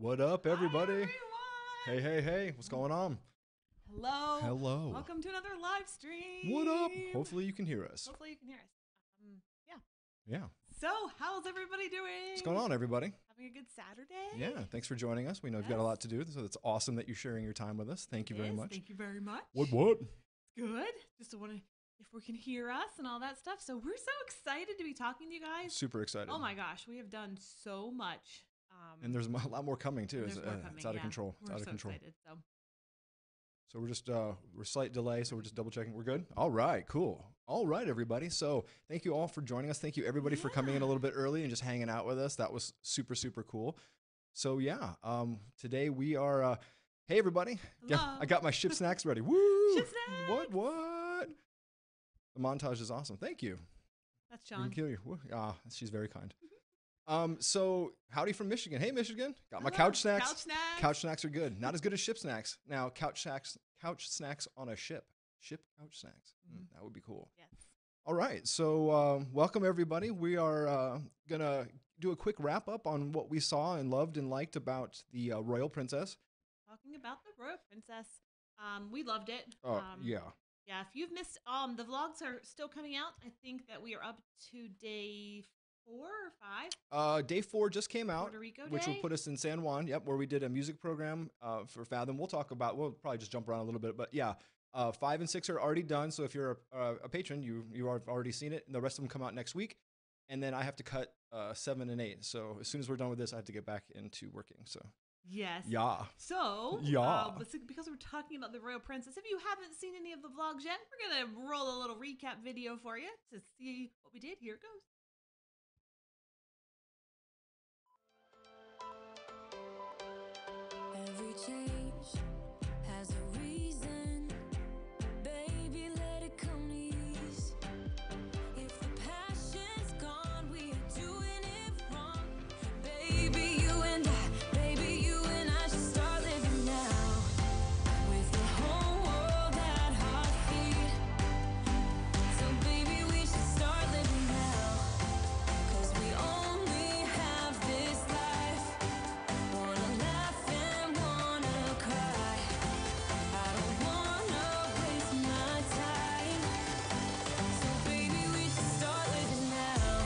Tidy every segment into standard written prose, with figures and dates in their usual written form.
What up, everybody? Hi, Hey, hey, hey. What's going on? Hello. Hello. Welcome to another live stream. What up? Hopefully you can hear us. Hopefully you can hear us. Yeah. Yeah. So, how's everybody doing? What's going on, everybody? Having a good Saturday? Yeah. Thanks for joining us. We know you've got a lot to do, so it's awesome that you're sharing your time with us. Thank you very much. Thank you very much. What? Good. Just want to, if we can hear us and all that stuff. So, we're so excited to be talking to you guys. Super excited. Oh my gosh, we have done so much. And there's a lot more coming, too. It's out of control. It's we're out of so control. Excited, So we're just, we're slight delay, so we're just double checking. We're good? All right, cool. All right, everybody. So thank you all for joining us. Thank you, everybody, for coming in a little bit early and just hanging out with us. That was super, super cool. So yeah, today we are, hey, everybody. Hello. Yeah, I got my ship snacks ready. Woo! Ship snacks. What? The montage is awesome. Thank you. That's We can John. kill you. She's very kind. So howdy from Michigan. Hey, Michigan. Got my Hello. couch snacks. Couch snacks. Couch snacks are good. Not as good as ship snacks. Now, couch snacks on a ship. Ship couch snacks. That would be cool. Yes. All right. So welcome, everybody. We are going to do a quick wrap up on what we saw and loved and liked about the Royal Princess. Talking about the Royal Princess. We loved it. Yeah. Yeah, if you've missed, the vlogs are still coming out. I think that we are up to day 4 or 5. Day 4 just came out, Puerto Rico which will Day. put us in San Juan. Yep, where we did a music program for Fathom. We'll probably just jump around a little bit, but yeah, 5 and 6 are already done. So if you're a patron, you have already seen it, and the rest of them come out next week. And then I have to cut 7 and 8. So as soon as we're done with this, I have to get back into working. So Yes. yeah, So, Yeah. Because we're talking about the Royal Princess, if you haven't seen any of the vlogs yet, we're going to roll a little recap video for you to see what we did. Here it goes. Every change has a reason. Baby, let it come ease. If the passion's gone, we are doing it wrong. Baby, you and I should start living now. With the whole world at our feet. So baby, we should start living now. 'Cause we only have this life. Wanna laugh and wanna cry. I don't wanna waste my time. So baby, we should start living now.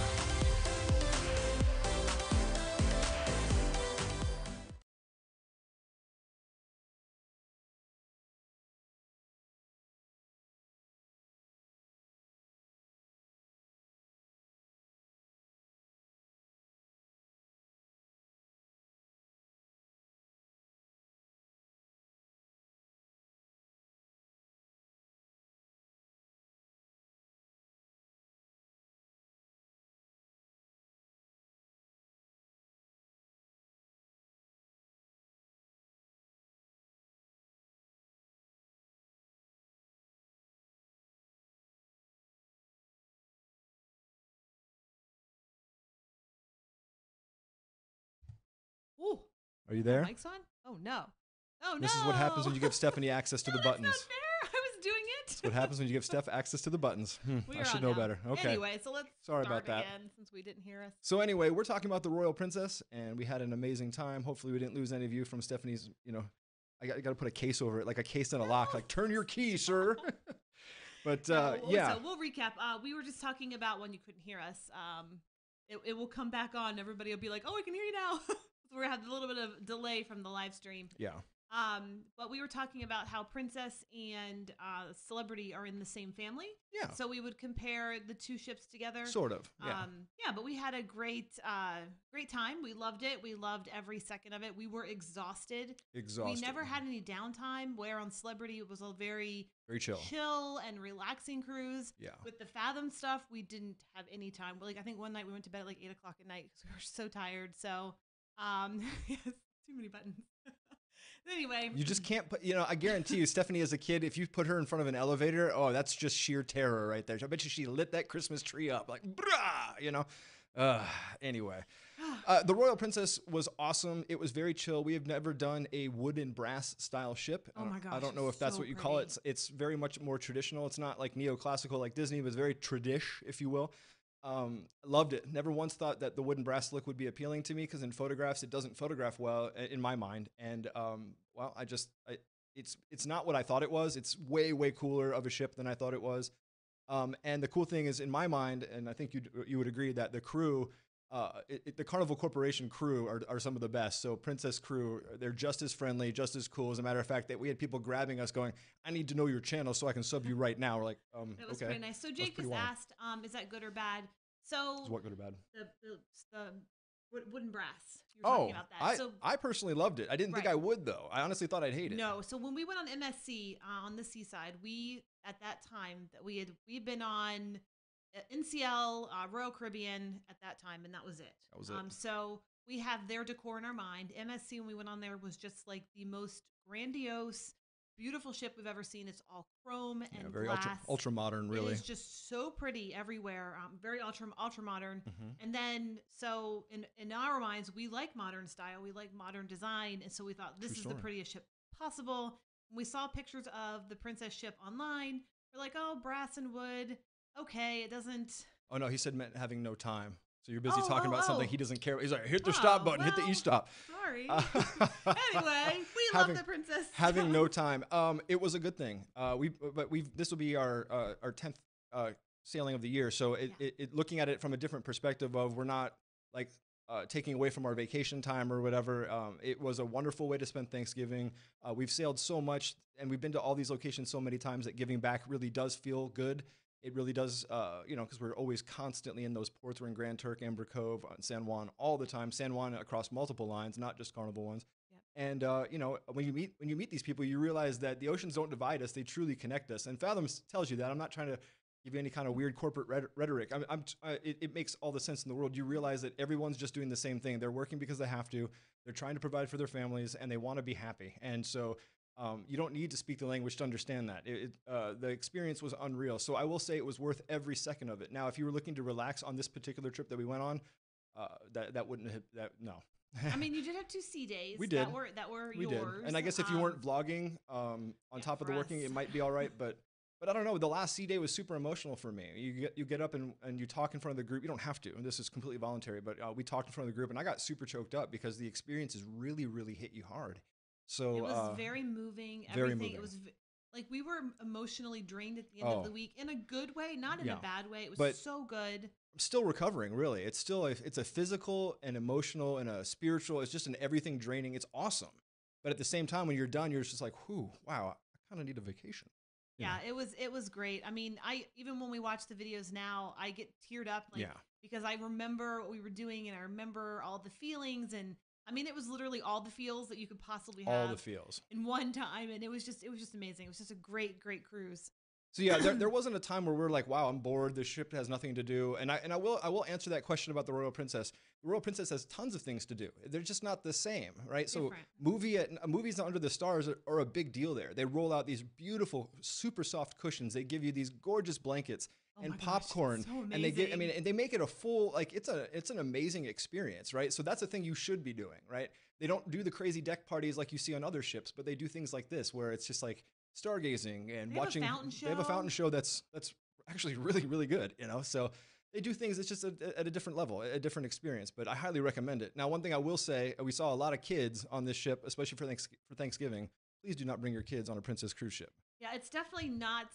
Ooh. are you there? Mic's on? Oh, no. Oh, no. This is what happens when you give Stephanie access to No, the that's buttons. not fair. I was doing it. That's what happens when you give Steph access to the buttons. We I are should on know now. better. Okay. Anyway, so let's Sorry start about that. again since we didn't hear us. So anyway, we're talking about the Royal Princess, and we had an amazing time. Hopefully, we didn't lose any of you from Stephanie's. I got to put a case over it, like a case and a lock. Like, turn your key, sir. But yeah, So we'll recap. We were just talking about when you couldn't hear us. It will come back on. Everybody will be like, "Oh, I can hear you now." So we had a little bit of delay from the live stream. yeah, But we were talking about how Princess and Celebrity are in the same family. yeah, So we would compare the two ships together. sort of. Yeah, Yeah, but we had a great time. We loved it. We loved every second of it. We were exhausted. exhausted. We never had any downtime. Where on Celebrity it was a very very chill. and relaxing cruise. Yeah, With the Fathom stuff, we didn't have any time. Like, I think one night we went to bed at like 8 o'clock at night because we were so tired. So, yes, too many buttons. Anyway, you just can't put. I guarantee you, Stephanie, as a kid, if you put her in front of an elevator, oh, that's just sheer terror right there. I bet you she lit that Christmas tree up like, brah. Anyway, the Royal Princess was awesome. It was very chill. We have never done a wood and brass style ship. Oh my gosh, I don't know it's if that's so what you call it. pretty. It's very much more traditional. It's not like neoclassical like Disney. It was very tradish, if you will. Loved it. Never once thought that the wood and brass look would be appealing to me because in photographs it doesn't photograph well in my mind. And well, it's not what I thought it was. It's way cooler of a ship than I thought it was. And the cool thing is, in my mind, and I think you would agree that the crew, the Carnival Corporation crew are some of the best. So Princess crew, they're just as friendly, just as cool. As a matter of fact, that we had people grabbing us going, "I need to know your channel so I can sub you right now." We're like, That was okay. pretty nice. So Jake just asked, is that good or bad? So Is what good or bad? The wooden brass. You were talking about that. I personally loved it. I didn't think I would though. I honestly thought I'd hate it. No. So when we went on MSC on the seaside, at that time that we'd been on NCL, Royal Caribbean at that time, and that was it. That was it. So we have their decor in our mind. MSC when we went on there was just like the most grandiose, beautiful ship we've ever seen. It's all chrome and very glass. ultra modern, really. It's just so pretty everywhere. Very ultra modern. And then so in our minds, we like modern style, we like modern design, and so we thought this is the prettiest ship possible. When we saw pictures of the Princess ship online, we're like, oh, brass and wood. Okay, it doesn't. Oh no, he said meant having no time. So you're busy talking about something he doesn't care. He's like, hit the stop button, hit the e-stop. Sorry. Anyway, we love the Princess. Having no time. It was a good thing. This will be our 10th sailing of the year. So looking at it from a different perspective of we're not like taking away from our vacation time or whatever. It was a wonderful way to spend Thanksgiving. We've sailed so much and we've been to all these locations so many times that giving back really does feel good. It really does, because we're always constantly in those ports. We're in Grand Turk, Amber Cove, San Juan all the time. San Juan across multiple lines, not just Carnival ones. Yep. And when you meet these people, you realize that the oceans don't divide us; they truly connect us. And Fathom tells you that. I'm not trying to give you any kind of weird corporate rhetoric. It makes all the sense in the world. You realize that everyone's just doing the same thing. They're working because they have to. They're trying to provide for their families, and they want to be happy. And so. You don't need to speak the language to understand that. The experience was unreal. So I will say it was worth every second of it. Now, if you were looking to relax on this particular trip that we went on, that wouldn't have, no. I mean, you did have 2 sea days. We did. That were we yours. Did. And I guess if you weren't vlogging on top of the working, it might be all right. But I don't know. The last sea day was super emotional for me. You get up and you talk in front of the group. You don't have to. And this is completely voluntary. But we talked in front of the group, and I got super choked up because the experiences really, really hit you hard. So it was very moving. Very moving. It was like we were emotionally drained at the end of the week in a good way, not in a bad way. It was so good. I'm still recovering, really. It's still it's a physical and emotional and a spiritual. It's just an everything draining. It's awesome. But at the same time, when you're done, you're just like, whew, wow, I kind of need a vacation. Yeah, it was great. I mean, even when we watch the videos now, I get teared up because I remember what we were doing and I remember all the feelings and I mean, it was literally all the feels that you could possibly have. All the feels. In one time. And it was just amazing. It was just a great cruise. So yeah, there wasn't a time where we're like, wow, I'm bored. The ship has nothing to do. And I will answer that question about the Royal Princess. The Royal Princess has tons of things to do. They're just not the same, right? Different. So movies under the stars are a big deal there. They roll out these beautiful, super soft cushions. They give you these gorgeous blankets. And popcorn, so and they make it a full, like it's an amazing experience, right? So that's the thing you should be doing, right? They don't do the crazy deck parties like you see on other ships, but they do things like this where it's just like stargazing and watching. They have a fountain show that's actually really, really good, So they do things. It's just at a different level, a different experience. But I highly recommend it. Now, one thing I will say, we saw a lot of kids on this ship, especially for Thanksgiving. Please do not bring your kids on a Princess cruise ship. Yeah, it's definitely not.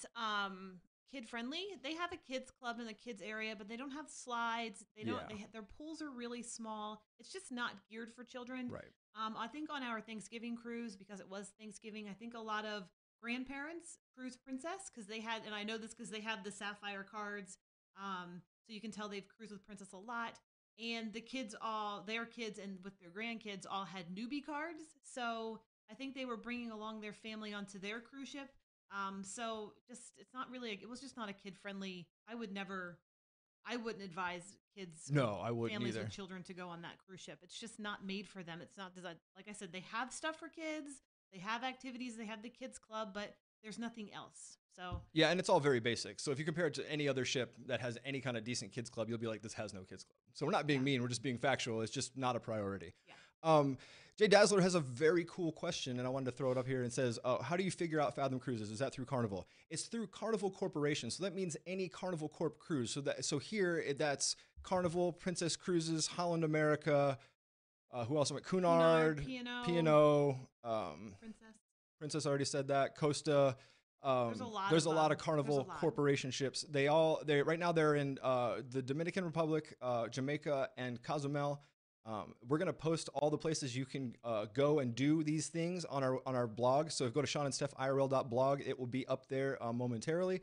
Kid friendly. They have a kids club in the kids area, but they don't have slides. They don't. Their pools are really small. It's just not geared for children. Right. I think on our Thanksgiving cruise, because it was Thanksgiving, I think a lot of grandparents cruise Princess because they had, and I know this because they have the sapphire cards. So you can tell they've cruised with Princess a lot. And the kids their kids and with their grandkids all had newbie cards. So I think they were bringing along their family onto their cruise ship. So it's not really, it was just not a kid friendly. I wouldn't advise kids, no, I wouldn't families either. With children to go on that cruise ship. It's just not made for them. It's not designed. Like I said, they have stuff for kids, they have activities, they have the kids club, but there's nothing else. So yeah, and it's all very basic. So if you compare it to any other ship that has any kind of decent kids club, you'll be like, this has no kids club. So we're not being mean. We're just being factual. It's just not a priority. Yeah. Jay Dazzler has a very cool question, and I wanted to throw it up here. And says, how do you figure out Fathom cruises? Is that through Carnival? It's through Carnival Corporation. So that means any Carnival Corp cruise. So here, that's Carnival, Princess Cruises, Holland America, who else went? Cunard, P&O, Princess already said that. Costa. There's a lot of Carnival Corporation ships. They right now they're in the Dominican Republic, Jamaica, and Cozumel. We're gonna post all the places you can go and do these things on our blog. So go to SeanandStefIRL.blog. It will be up there momentarily.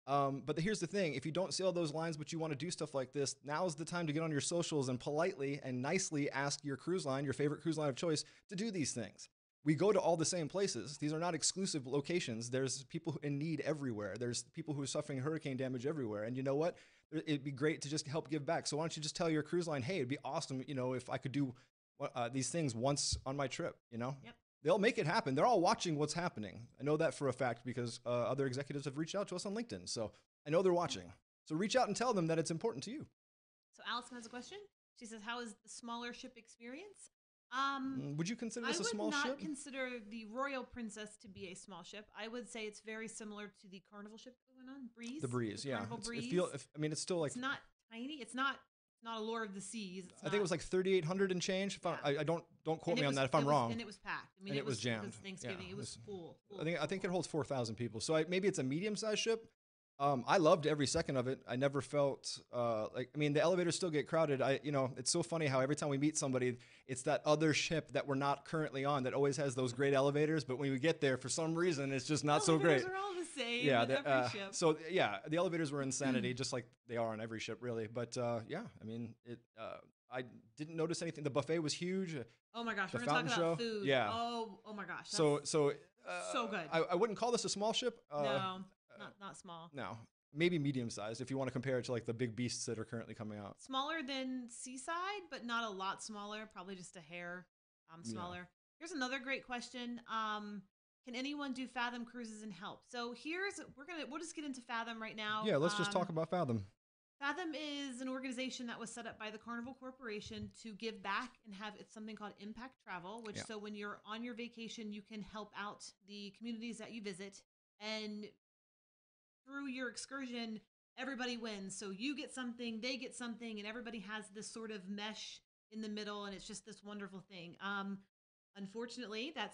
But here's the thing: if you don't see all those lines, but you want to do stuff like this, now's the time to get on your socials and politely and nicely ask your cruise line, your favorite cruise line of choice, to do these things. We go to all the same places. These are not exclusive locations. There's people in need everywhere. There's people who are suffering hurricane damage everywhere. And you know what? It'd be great to just help give back. So why don't you just tell your cruise line, hey, it'd be awesome, if I could do these things once on my trip, Yep. They'll make it happen. They're all watching what's happening. I know that for a fact because other executives have reached out to us on LinkedIn. So I know they're watching. So reach out and tell them that it's important to you. So Allison has a question. She says, how is the smaller ship experience? Would you consider this a small ship? I would not consider the Royal Princess to be a small ship. I would say it's very similar to the Carnival ship that went on, Breeze. The Breeze, yeah. Breeze. It's still like... It's not tiny. It's not Allure of the Seas. I think it was like 3,800 and change. I don't quote me on that if I'm wrong. And it was packed. I mean, it was jammed. It was Thanksgiving. Yeah, it was full. I think it holds 4,000 people. So maybe it's a medium-sized ship. I loved every second of it. I never felt the elevators still get crowded. It's so funny how every time we meet somebody, it's that other ship that we're not currently on that always has those great elevators. But when we get there, for some reason, it's just not so great. The elevators are all the same. Yeah, every ship. So yeah, the elevators were insanity, just like they are on every ship, really. But I didn't notice anything. The buffet was huge. Oh my gosh, we're gonna talk about food. Yeah. Oh my gosh. So good. I wouldn't call this a small ship. No. Not small. No, maybe medium-sized if you want to compare it to like the big beasts that are currently coming out. Smaller than Seaside, but not a lot smaller. Probably just a hair smaller. Yeah. Here's another great question. Can anyone do Fathom cruises and help? So we'll just get into Fathom right now. Yeah, let's just talk about Fathom. Fathom is an organization that was set up by the Carnival Corporation to give back and it's something called Impact Travel, which so when you're on your vacation, you can help out the communities that you visit, and through your excursion, everybody wins. So you get something, they get something, and everybody has this sort of mesh in the middle, and it's just this wonderful thing. Unfortunately, I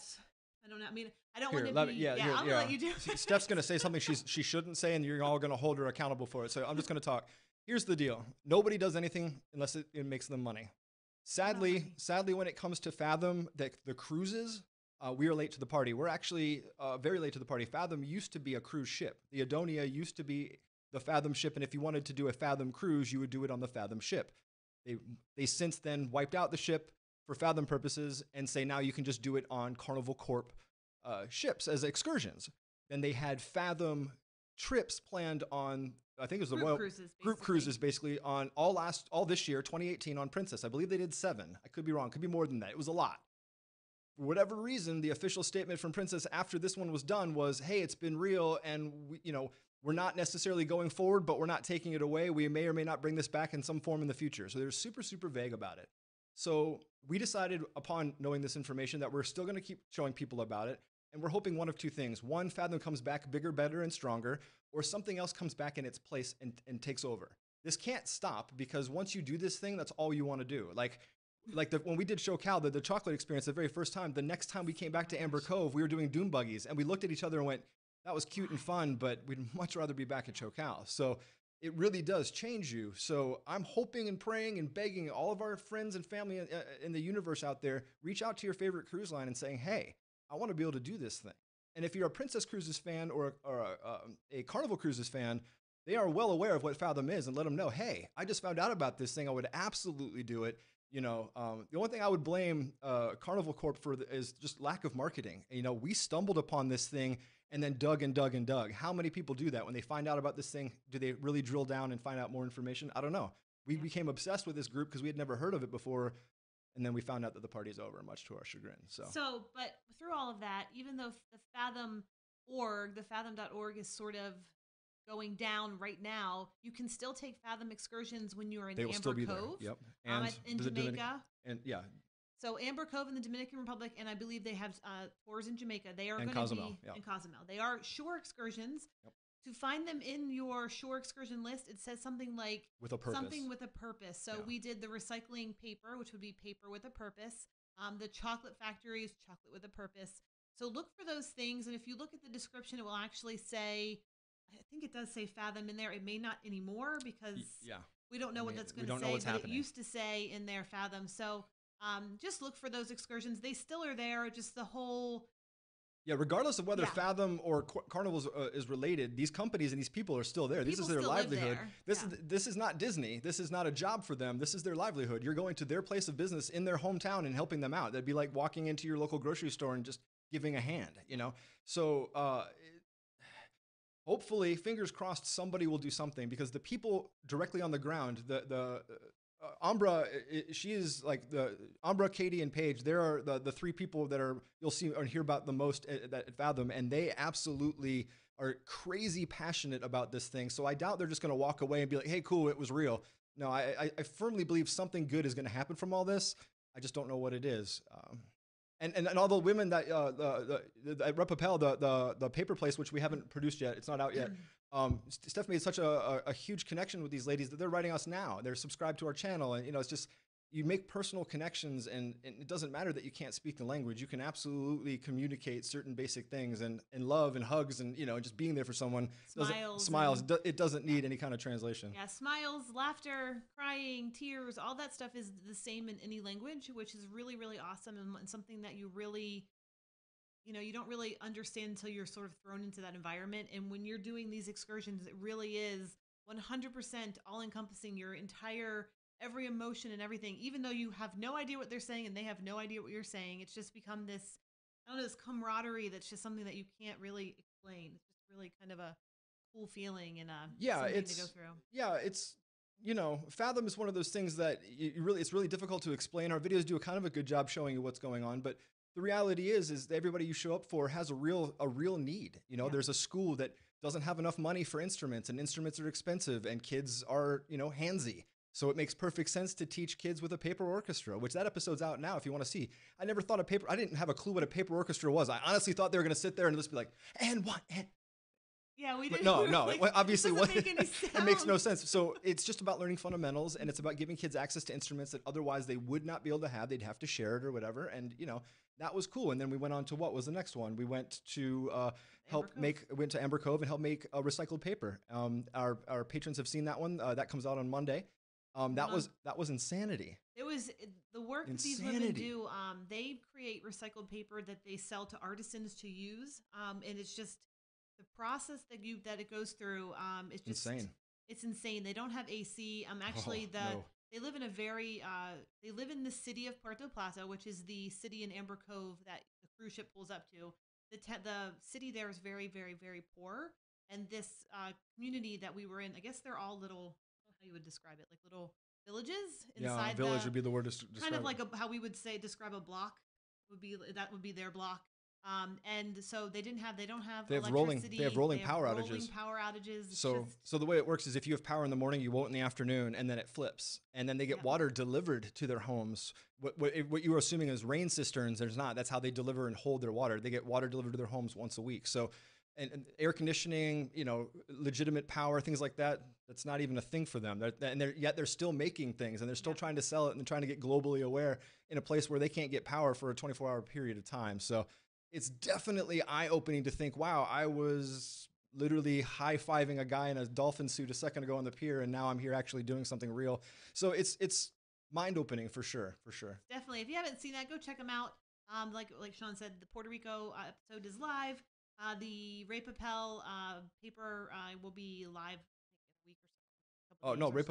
don't know. I mean, I don't want to be. I'm gonna let you do it. Steph's gonna say something she shouldn't say, and you're all gonna hold her accountable for it. So I'm just gonna talk. Here's the deal: nobody does anything unless it makes them money. Sadly, when it comes to Fathom, the cruises. We are late to the party. We're actually very late to the party. Fathom used to be a cruise ship. The Adonia used to be the Fathom ship, and if you wanted to do a Fathom cruise, you would do it on the Fathom ship. They since then wiped out the ship for Fathom purposes and say now you can just do it on Carnival Corp ships as excursions. Then they had Fathom trips planned on, I think it was the Royal Group Cruises, basically on all this year, 2018, on Princess. I believe they did 7. I could be wrong. Could be more than that. It was a lot. For whatever reason, the official statement from Princess after this one was done was, hey, it's been real, and we're not necessarily going forward, but we're not taking it away. We may or may not bring this back in some form in the future. So they're super, super vague about it. So we decided upon knowing this information that we're still going to keep showing people about it. And we're hoping one of two things. One, Fathom comes back bigger, better, and stronger, or something else comes back in its place and takes over. This can't stop because once you do this thing, that's all you want to do. When we did Show Cal, the chocolate experience, the very first time, the next time we came back to Amber Cove, we were doing dune buggies, and we looked at each other and went, that was cute and fun, but we'd much rather be back at Show Cal. So it really does change you. So I'm hoping and praying and begging all of our friends and family in the universe out there, reach out to your favorite cruise line and saying, hey, I want to be able to do this thing. And if you're a Princess Cruises fan or a Carnival Cruises fan, they are well aware of what Fathom is, and let them know, hey, I just found out about this thing. I would absolutely do it. The only thing I would blame Carnival Corp for is just lack of marketing. We stumbled upon this thing and then dug and dug and dug. How many people do that? When they find out about this thing, do they really drill down and find out more information? I don't know. We became obsessed with this group because we had never heard of it before. And then we found out that the party's over, much to our chagrin. But through all of that, even though the Fathom.org is sort of going down right now, you can still take Fathom excursions when you are in Amber Cove. There. Yep. And in Jamaica. So Amber Cove in the Dominican Republic, and I believe they have tours in Jamaica. They are And going to Cozumel, be yeah. in Cozumel. They are shore excursions. Yep. To find them in your shore excursion list, it says something like With a purpose. something with a purpose. So Yeah. we did the recycling paper, which would be paper with a purpose. The chocolate factory is chocolate with a purpose. So look for those things, and if you look at the description, it will actually say, I think it does say Fathom in there. It may not anymore because Yeah. we don't know what that's going to we don't say, know what's but happening. it used to say in there Fathom. So just look for those excursions. They still are there. Just the whole. Yeah, regardless of whether Yeah. Fathom or Carnival's is related, these companies and these people are still there. This People is their still live livelihood. there. This is not Disney. This is not a job for them. This is their livelihood. You're going to their place of business in their hometown and helping them out. That'd be like walking into your local grocery store and just giving a hand, you know? So hopefully, fingers crossed, somebody will do something, because the people directly on the ground, Ambra, she is like the Ambra, Katie, and Paige. There are the three people that you'll see or hear about the most at Fathom, and they absolutely are crazy passionate about this thing. So I doubt they're just going to walk away and be like, "Hey, cool, it was real." No, I firmly believe something good is going to happen from all this. I just don't know what it is. And all the women that at Repapel, the paper place, which we haven't produced yet, it's not out yet. Steph made such a huge connection with these ladies that they're writing us now. They're subscribed to our channel, and it's just, you make personal connections, and it doesn't matter that you can't speak the language. You can absolutely communicate certain basic things, and love and hugs, and just being there for someone. Smiles. It doesn't need any kind of translation. Yeah, smiles, laughter, crying, tears, all that stuff is the same in any language, which is really, really awesome, and something that you really, you don't really understand until you're sort of thrown into that environment. And when you're doing these excursions, it really is 100% all encompassing your entire, every emotion and everything, even though you have no idea what they're saying and they have no idea what you're saying. It's just become this, I don't know, this camaraderie that's just something that you can't really explain. It's just really kind of a cool feeling and something to go through. Yeah, it's Fathom is one of those things that it's really difficult to explain. Our videos do a kind of a good job showing you what's going on, but the reality is everybody you show up for has a real need. There's a school that doesn't have enough money for instruments, and instruments are expensive, and kids are handsy. So it makes perfect sense to teach kids with a paper orchestra, which that episode's out now if you want to see. I never thought I didn't have a clue what a paper orchestra was. I honestly thought they were going to sit there and just be like, and what? And yeah, we did. No, obviously it makes no sense. So it's just about learning fundamentals, and it's about giving kids access to instruments that otherwise they would not be able to have. They'd have to share it or whatever. And that was cool. And then we went on to, what was the next one? We went to went to Amber Cove and helped make recycled paper. Our patrons have seen that one. That comes out on Monday. That was insanity. It was the work that these women do. They create recycled paper that they sell to artisans to use, and it's just the process that it goes through. It's just insane. It's insane. They don't have AC. Actually, they live in they live in the city of Puerto Plaza, which is the city in Amber Cove that the cruise ship pulls up to. The city there is very, very, very poor, and this community that we were in, I guess they're all little. How you would describe it, like little villages inside. Yeah, village would be the word to describe. Kind of like how we would describe a block would be their block. And so they don't have electricity. They have rolling power outages. So the way it works is if you have power in the morning, you won't in the afternoon, and then it flips, and then they get water delivered to their homes. What you were assuming is rain cisterns. There's not. That's how they deliver and hold their water. They get water delivered to their homes once a week. So. And air conditioning, legitimate power, things like that, that's not even a thing for them. Yet they're still making things, and they're still trying to sell it and trying to get globally aware in a place where they can't get power for a 24-hour period of time. So it's definitely eye-opening to think, wow, I was literally high-fiving a guy in a dolphin suit a second ago on the pier, and now I'm here actually doing something real. So it's mind-opening for sure. Definitely. If you haven't seen that, go check them out. Like Sean said, the Puerto Rico episode is live. The Ray Papel paper will be live in a week or so. Oh no, Ray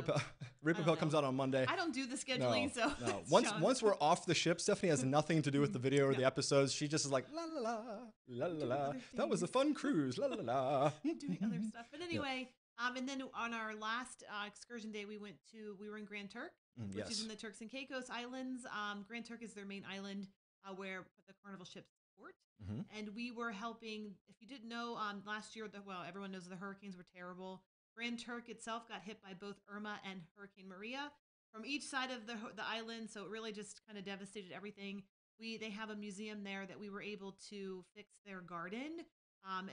Papel comes out on Monday. I don't do the scheduling, so no. Once we're off the ship, Stephanie has nothing to do with the video or the episodes. She just is like la la la la la la. That was a fun cruise, la la la. Doing other stuff, but anyway. And then on our last excursion day, we were in Grand Turk, which is in the Turks and Caicos Islands. Grand Turk is their main island where the Carnival ships port. Mm-hmm. And we were helping, if you didn't know, last year, everyone knows the hurricanes were terrible. Grand Turk itself got hit by both Irma and Hurricane Maria. from each side of the island. So it really just kind of devastated everything. They have a museum there that we were able to fix their garden.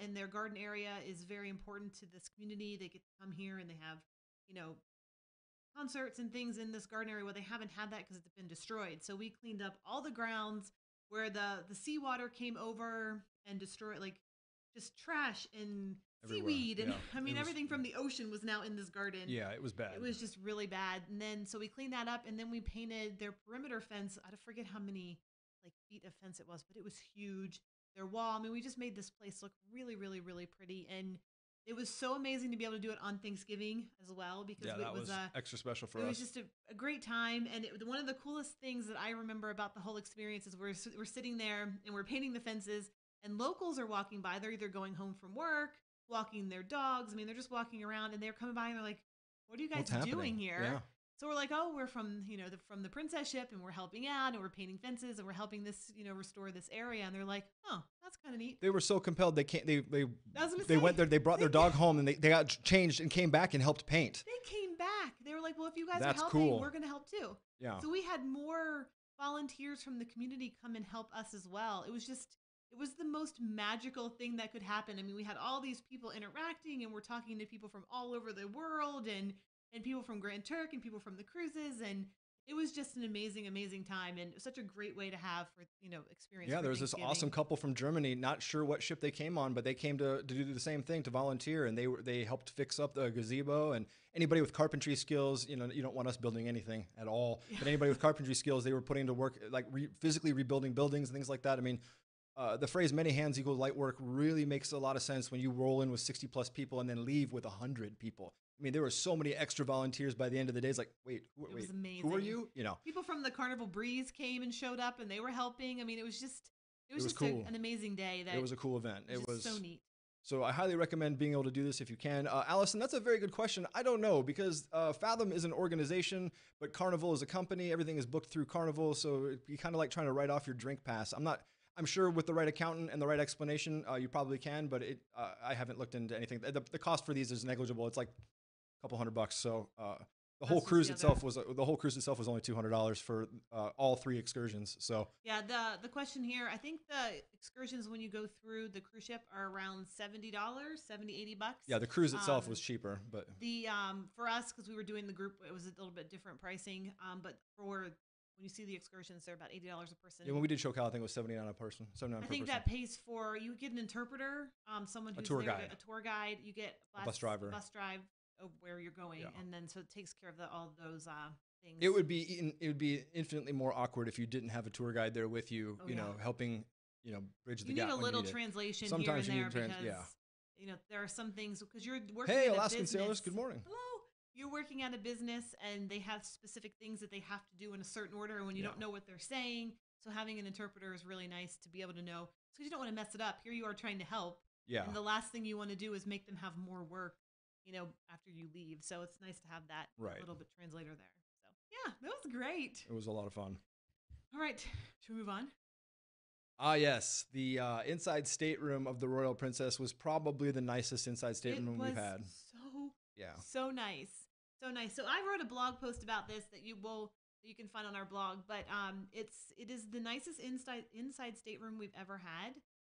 And their garden area is very important to this community. They get to come here and they have, you know, concerts and things in this garden area where they haven't had that because it's been destroyed. So we cleaned up all the grounds where the seawater came over and destroyed, like just trash and Everywhere. seaweed. And Yeah. I mean, It was- everything from the ocean was now in this garden. Yeah, it was bad. It was just really bad. And then, so we cleaned that up and then we painted their perimeter fence. I forget how many like feet of fence it was, but it was huge. Their wall. I mean, we just made this place look really, really, really pretty. And it was so amazing to be able to do it on Thanksgiving as well because yeah, it that was extra special for it us. was just a great time. And one of the coolest things that I remember about the whole experience is we're sitting there and we're painting the fences and locals are walking by. They're either going home from work, walking their dogs. I mean, they're just walking around and they're coming by and they're like, what are you guys What's happening? doing here? Yeah. So we're like, oh, we're from, from the princess ship and we're helping out and we're painting fences and we're helping this, restore this area. And they're like, oh, that's kind of neat. They were so compelled. They can't. They went there. They brought their They- dog home and they got changed and came back and helped paint. They came back. They were like, well, if you guys That's are helping, cool. we're going to help too. Yeah. So we had more volunteers from the community come and help us as well. It was the most magical thing that could happen. I mean, we had all these people interacting and we're talking to people from all over the world and people from Grand Turk and people from the cruises. And it was just an amazing, amazing time and such a great way to have for, experience. Yeah, for there was this Thanksgiving. awesome couple from Germany. Not sure what ship they came on, but they came to do the same thing, to volunteer, and they helped fix up the gazebo. And anybody with carpentry skills, you don't want us building anything at all, but anybody with carpentry skills, they were putting to work, like physically rebuilding buildings and things like that. I mean, the phrase "many hands equal light work" really makes a lot of sense when you roll in with 60 plus people and then leave with 100 people. I mean, there were so many extra volunteers by the end of the day. It's like, wait, It was amazing. who are you? People from the Carnival Breeze came and showed up and they were helping. I mean, it was just cool. an amazing day. It was a cool event. It was so neat. So I highly recommend being able to do this if you can. Allison, that's a very good question. I don't know because Fathom is an organization, but Carnival is a company. Everything is booked through Carnival, so it'd be kind of like trying to write off your drink pass. I'm sure with the right accountant and the right explanation, you probably can, but I haven't looked into anything. The cost for these is negligible. It's like a couple $100. So the whole cruise itself was only $200 for all 3 excursions. So yeah, the question here, I think the excursions when you go through the cruise ship are around $70, $80. Yeah, the cruise itself was cheaper, but the for us because we were doing the group, it was a little bit different pricing. But for when you see the excursions, they're about $80 a person. yeah, when we did SoCal, I think it was $79 a person. $79 I think that pays for you get an interpreter, someone who's tour there, guide. a tour guide. You get A bus driver. bus drive of where you're going, Yeah. and then so it takes care of all those things. It would be infinitely more awkward if you didn't have a tour guide there with you, Oh, yeah. Helping, bridge the You gap. need a when little need it. translation Sometimes here you and need there trans- because yeah. there are some things because you're working. Hey, at Alaskan a business. sailors, good morning. Hello. You're working at a business and they have specific things that they have to do in a certain order, and when you Yeah. don't know what they're saying, so having an interpreter is really nice to be able to know. So you don't want to mess it up. Here you are trying to help. Yeah. And the last thing you want to do is make them have more work, after you leave. So it's nice to have that Right. little bit translator there. So yeah, that was great. It was a lot of fun. All right, should we move on? Ah, yes. The inside stateroom of the Royal Princess was probably the nicest inside stateroom we've had. So nice. So nice. So I wrote a blog post about this that you can find on our blog, but it is the nicest inside stateroom we've ever had.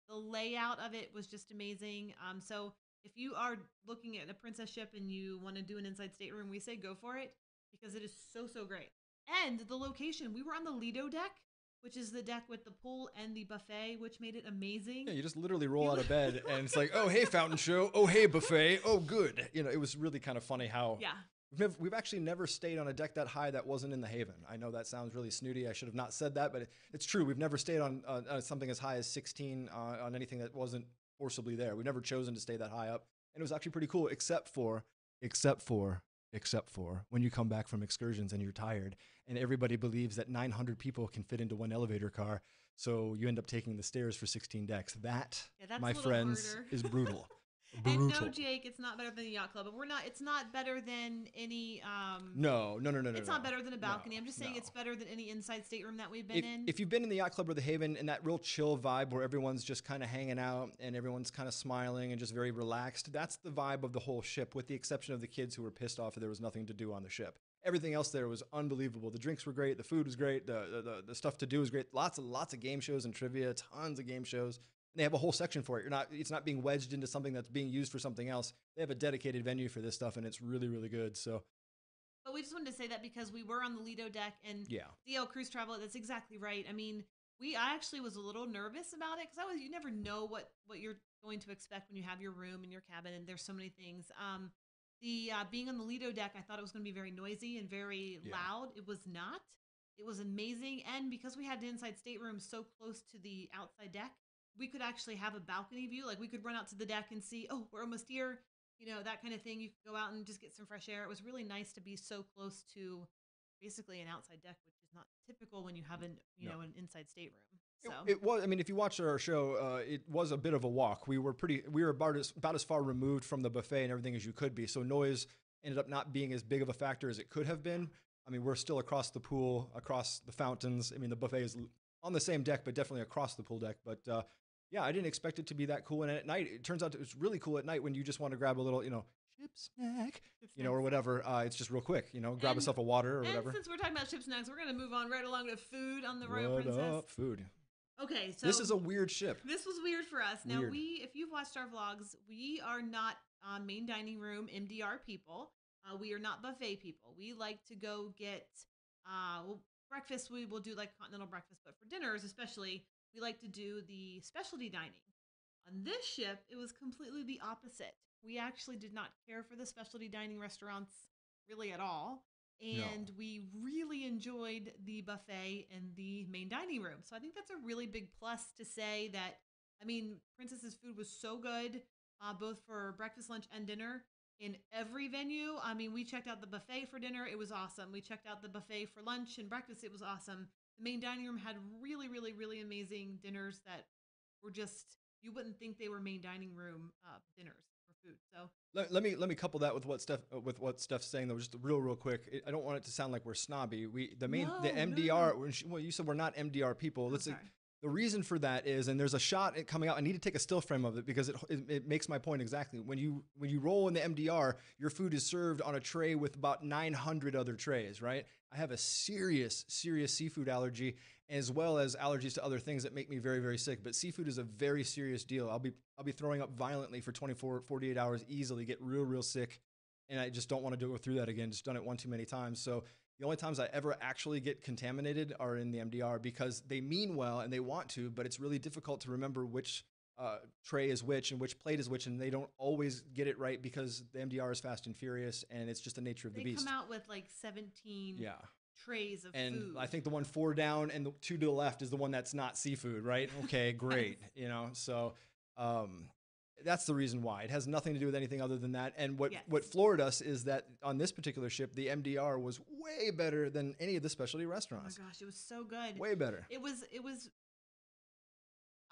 The layout of it was just amazing. So if you are looking at a princess ship and you want to do an inside stateroom, we say go for it because it is so great. And the location, we were on the Lido deck, which is the deck with the pool and the buffet, which made it amazing. Yeah, you just literally roll out of bed and it's like, oh, hey, fountain show. Oh, hey, buffet. Oh, good. It was really kind of funny how we've actually never stayed on a deck that high that wasn't in the Haven. I know that sounds really snooty. I should have not said that, but it's true. We've never stayed on something as high as 16 on anything that wasn't forcibly there. We've never chosen to stay that high up. And it was actually pretty cool, except for when you come back from excursions and you're tired and everybody believes that 900 people can fit into one elevator car. So you end up taking the stairs for 16 decks. That's my friends, harder. is brutal. And no, Jake, it's not better than the yacht club. But it's not better than any. No. It's not better than a balcony. No, I'm just saying no. it's better than any inside stateroom that we've been in. If you've been in the yacht club or the Haven and that real chill vibe where everyone's just kind of hanging out and everyone's kind of smiling and just very relaxed, that's the vibe of the whole ship, with the exception of the kids who were pissed off that there was nothing to do on the ship. everything else there was unbelievable. The drinks were great. The food was great. The stuff to do was great. Lots of game shows and trivia, tons of game shows. And they have a whole section for it. It's not being wedged into something that's being used for something else. They have a dedicated venue for this stuff, and it's really, really good. So, but we just wanted to say that because we were on the Lido deck and yeah. DL Cruise Travel, that's exactly right. I mean, I actually was a little nervous about it because you never know what you're going to expect when you have your room and your cabin, and there's so many things. Being on the Lido deck, I thought it was going to be very noisy and very loud. It was not. It was amazing, and because we had the inside stateroom so close to the outside deck, we could actually have a balcony view. Like we could run out to the deck and see, oh, we're almost here. That kind of thing. You could go out and just get some fresh air. It was really nice to be so close to basically an outside deck, which is not typical when you have an inside stateroom. So it was. I mean, if you watched our show, it was a bit of a walk. We were about as far removed from the buffet and everything as you could be. So noise ended up not being as big of a factor as it could have been. I mean, we're still across the pool, across the fountains. I mean, the buffet is on the same deck, but definitely across the pool deck. But yeah, I didn't expect it to be that cool. And at night, it turns out it was really cool at night when you just want to grab a little, ship snack, or whatever. It's just real quick, grab yourself a water or whatever. And since we're talking about ship snacks, we're going to move on right along to food on the Royal Princess. Up, food. Okay, so this is a weird ship. This was weird for us. Now, Weird. if you've watched our vlogs, we are not main dining room MDR people. We are not buffet people. We like to go get breakfast. We will do like continental breakfast, but for dinners especially, we like to do the specialty dining. On this ship, it was completely the opposite. We actually did not care for the specialty dining restaurants really at all. And we really enjoyed the buffet and the main dining room. So I think that's a really big plus to say that, I mean, Princess's food was so good, both for breakfast, lunch, and dinner in every venue. I mean, we checked out the buffet for dinner. It was awesome. We checked out the buffet for lunch and breakfast. It was awesome. The main dining room had really, really, really amazing dinners that were just, you wouldn't think they were main dining room dinners for food. So let me couple that with what Steph's saying though, just real quick. I don't want it to sound like we're snobby. The MDR. Well, you said we're not MDR people. Let's say the reason for that is, and there's a shot coming out. I need to take a still frame of it because it makes my point exactly. When you roll in the MDR, your food is served on a tray with about 900 other trays. Right. I have a serious seafood allergy, as well as allergies to other things that make me very, very sick. But seafood is a very serious deal. I'll be throwing up violently for 48 hours easily, get real sick. And I just don't want to go through that again. Just done it one too many times. So the only times I ever actually get contaminated are in the MDR because they mean well and they want to, but it's really difficult to remember which tray is which and which plate is which. And they don't always get it right because the MDR is fast and furious and it's just the nature of the beast. They come out with like 17 trays of and food. I think the one 4 down and the 2 to the left is the one that's not seafood, right? Okay, great. So that's the reason why. It has nothing to do with anything other than that. And what floored us is that on this particular ship, the MDR was way better than any of the specialty restaurants. Oh my gosh, it was so good. Way better. It was.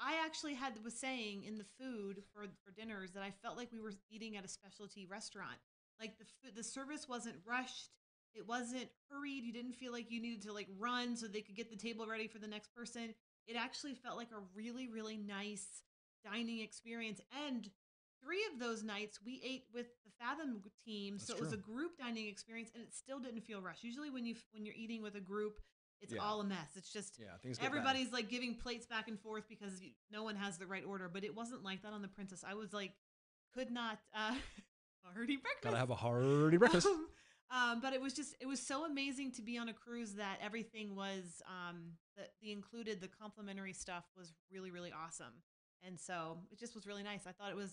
I actually was saying in the food for dinners that I felt like we were eating at a specialty restaurant. Like the service wasn't rushed. It wasn't hurried. You didn't feel like you needed to like run so they could get the table ready for the next person. It actually felt like a really, really nice dining experience. And 3 of those nights we ate with the Fathom team. So it was a group dining experience and it still didn't feel rushed. Usually when you're eating with a group, it's all a mess. It's just everybody's like giving plates back and forth because no one has the right order. But it wasn't like that on the Princess. I was like, could not hearty breakfast. Gotta have a hearty breakfast. But it was so amazing to be on a cruise that everything was the complimentary stuff was really, really awesome. And so it just was really nice. I was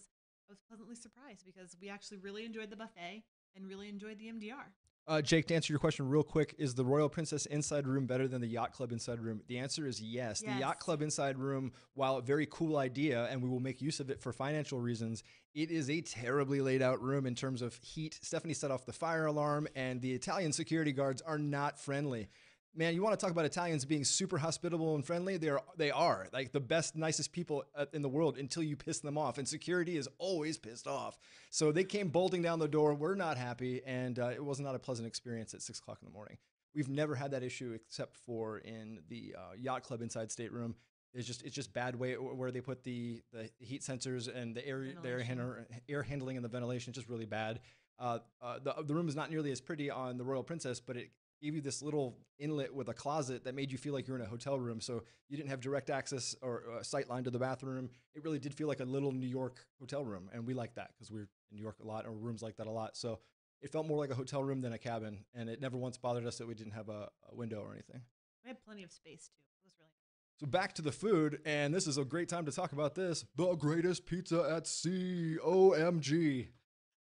pleasantly surprised because we actually really enjoyed the buffet and really enjoyed the MDR. Jake, to answer your question real quick, is the Royal Princess inside room better than the Yacht Club inside room? The answer is yes. The Yacht Club inside room, while a very cool idea, and we will make use of it for financial reasons, it is a terribly laid out room in terms of heat. Stephanie set off the fire alarm, and the Italian security guards are not friendly. Man, you want to talk about Italians being super hospitable and friendly? They are like the best, nicest people in the world until you piss them off. And security is always pissed off. So they came bolting down the door. We're not happy. And it was not a pleasant experience at 6 o'clock in the morning. We've never had that issue except for in the Yacht Club inside stateroom. It's just bad way where they put the heat sensors and the air handling and the ventilation. It's just really bad. The room is not nearly as pretty on the Royal Princess, but it gave you this little inlet with a closet that made you feel like you're in a hotel room. So you didn't have direct access or sight line to the bathroom. It really did feel like a little New York hotel room. And we like that because we're in New York a lot, or rooms like that a lot. So it felt more like a hotel room than a cabin. And it never once bothered us that we didn't have a window or anything. We had plenty of space too. It was really nice. So back to the food, and this is a great time to talk about this. The greatest pizza at sea. OMG.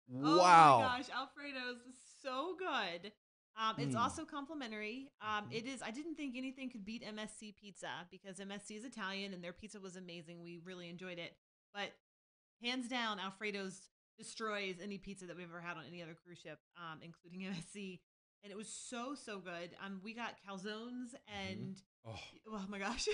Wow. Oh my gosh, Alfredo's is so good. It's also complimentary. It is. I didn't think anything could beat MSC pizza because MSC is Italian and their pizza was amazing. We really enjoyed it. But hands down, Alfredo's destroys any pizza that we've ever had on any other cruise ship, including MSC. And it was so good. We got calzones and oh my gosh,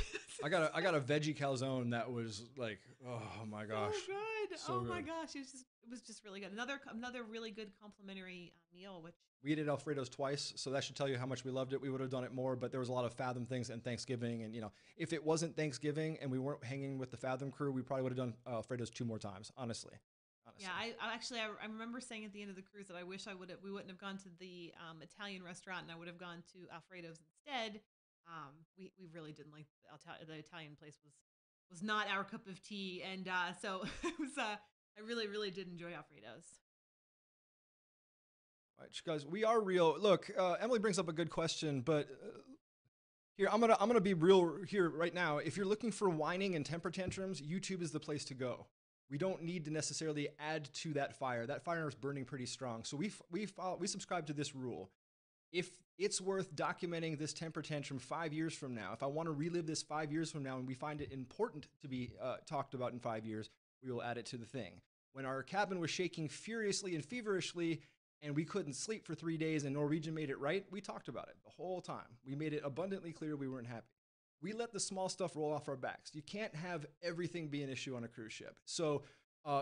I got a veggie calzone that was like, oh my gosh, so good. So oh my good. gosh, it was just really good. Another really good complimentary meal, which we ate at Alfredo's twice, so that should tell you how much we loved it. We would have done it more, but there was a lot of Fathom things and Thanksgiving, and if it wasn't Thanksgiving and we weren't hanging with the Fathom crew, we probably would have done Alfredo's 2 more times, honestly. Yeah, I remember saying at the end of the cruise that I wish we wouldn't have gone to the Italian restaurant and I would have gone to Alfredo's instead. We really didn't like the Italian place was not our cup of tea, and so it was. I really did enjoy Alfredo's. All right, guys, we are real. Look, Emily brings up a good question, but here I'm gonna be real here right now. If you're looking for whining and temper tantrums, YouTube is the place to go. We don't need to necessarily add to that fire. That fire is burning pretty strong. So we subscribe to this rule. If it's worth documenting this temper tantrum 5 years from now, if I want to relive this 5 years from now and we find it important to be talked about in 5 years, we will add it to the thing. When our cabin was shaking furiously and feverishly and we couldn't sleep for 3 days and Norwegian made it right, we talked about it the whole time. We made it abundantly clear we weren't happy. We let the small stuff roll off our backs. You can't have everything be an issue on a cruise ship. So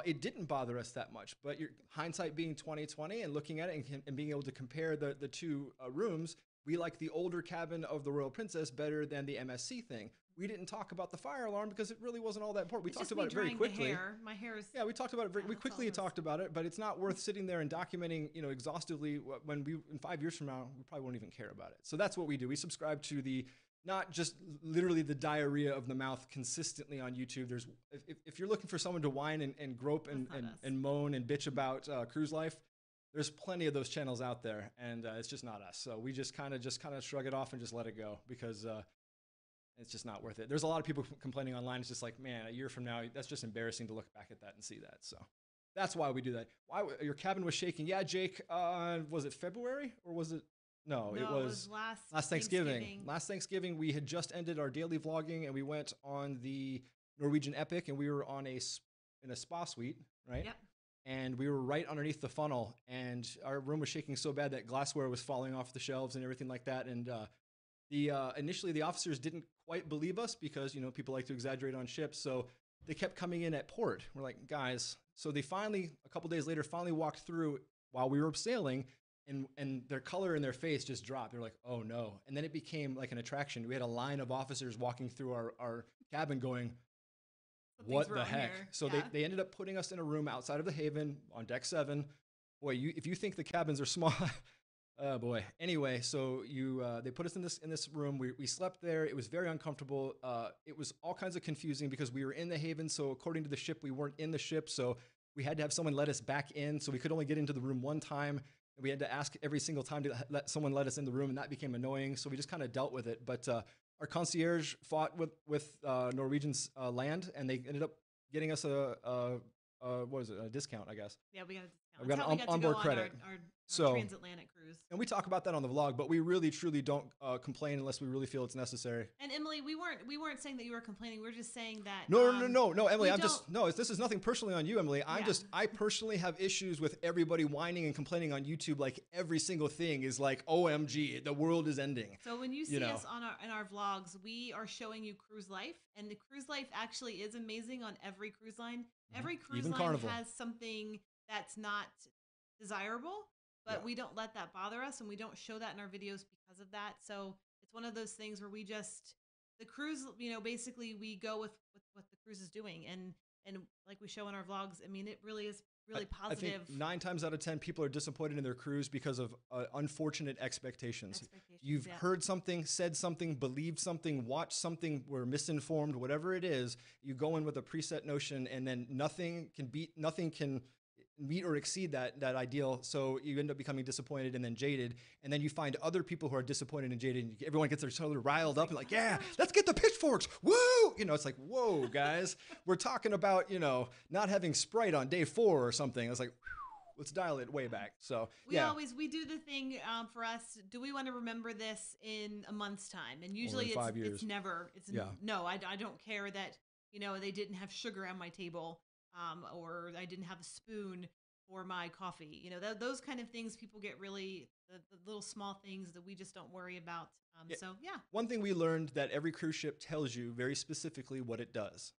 it didn't bother us that much, but your hindsight being 2020 and looking at it and being able to compare the two rooms, we like the older cabin of the Royal Princess better than the MSC thing. We didn't talk about the fire alarm because it really wasn't all that important. We talked about it very quickly. My hair is. Yeah, we talked about it we quickly talked about it, but it's not worth sitting there and documenting, exhaustively when in 5 years from now, we probably won't even care about it. So that's what we do. We subscribe to not just literally the diarrhea of the mouth consistently on YouTube. There's if you're looking for someone to whine and grope and moan and bitch about cruise life, there's plenty of those channels out there, and it's just not us. So we just kind of shrug it off and just let it go because it's just not worth it. There's a lot of people complaining online. It's just like, man, a year from now, that's just embarrassing to look back at that and see that. So that's why we do that. Why your cabin was shaking? Yeah, Jake. Was it February or was it? No, it was last Thanksgiving. Last Thanksgiving, we had just ended our daily vlogging, and we went on the Norwegian Epic, and we were in a spa suite, right? Yep. And we were right underneath the funnel, and our room was shaking so bad that glassware was falling off the shelves and everything like that. And initially, the officers didn't quite believe us because people like to exaggerate on ships, so they kept coming in at port. We're like, guys. So they finally, a couple days later, walked through while we were sailing. And their color in their face just dropped. They're like, oh no. And then it became like an attraction. We had a line of officers walking through our cabin going, what the heck? Here. So yeah. they ended up putting us in a room outside of the Haven on deck 7. Boy, if you think the cabins are small, oh boy. Anyway, so they put us in this room. We slept there. It was very uncomfortable. It was all kinds of confusing because we were in the Haven. So according to the ship, we weren't in the ship. So we had to have someone let us back in. So we could only get into the room one time. We had to ask every single time to let someone let us in the room, and that became annoying. So we just kind of dealt with it. But our concierge fought with Norwegian's land, and they ended up getting us a discount, I guess. Yeah, we got a discount. We got an onboard credit. Our transatlantic cruise. And we talk about that on the vlog, but we really truly don't complain unless we really feel it's necessary. And Emily, we weren't saying that you were complaining. We were just saying that. No, Emily. This is nothing personally on you, Emily. I personally have issues with everybody whining and complaining on YouTube. Like every single thing is like, OMG, the world is ending. So when you see us in our vlogs, we are showing you cruise life, and the cruise life actually is amazing on every cruise line. Every cruise line Carnival has something that's not desirable. But we don't let that bother us, and we don't show that in our videos because of that. So it's one of those things where the cruise, basically we go with what the cruise is doing. And like we show in our vlogs, I mean, it really is really I positive think 9 times out of 10 people are disappointed in their cruise because of unfortunate expectations. You've heard something, said something, believed something, watched something, were misinformed, whatever it is. You go in with a preset notion, and then nothing can meet or exceed that ideal. So you end up becoming disappointed and then jaded. And then you find other people who are disappointed and jaded. And everyone gets their shoulder riled up and like, yeah, let's get the pitchforks. Woo! It's like, whoa, guys, we're talking about, not having Sprite on day 4 or something. It's like, let's dial it way back. So we do the thing for us. Do we want to remember this in a month's time? And usually in 5 years. It's never. No, I don't care that they didn't have sugar on my table, or I didn't have a spoon for my coffee. Those kind of things. People get really the little small things that we just don't worry about. So yeah. One thing we learned that every cruise ship tells you very specifically what it does.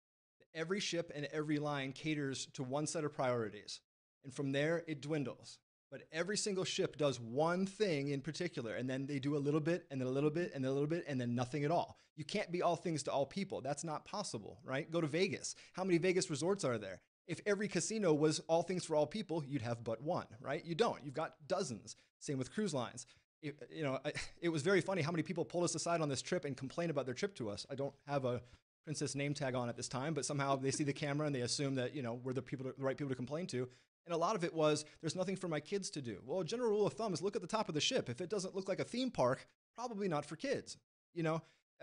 Every ship and every line caters to one set of priorities. And from there, it dwindles. But every single ship does one thing in particular, and then they do a little bit, and then a little bit, and then a little bit, and then nothing at all. You can't be all things to all people. That's not possible, right? Go to Vegas. How many Vegas resorts are there? If every casino was all things for all people, you'd have but one, right? You don't. You've got dozens. Same with cruise lines. It was very funny how many people pulled us aside on this trip and complained about their trip to us. I don't have a princess name tag on at this time, but somehow they see the camera and they assume that, we're the right people to complain to. And a lot of it was, there's nothing for my kids to do. Well, a general rule of thumb is look at the top of the ship. If it doesn't look like a theme park, probably not for kids.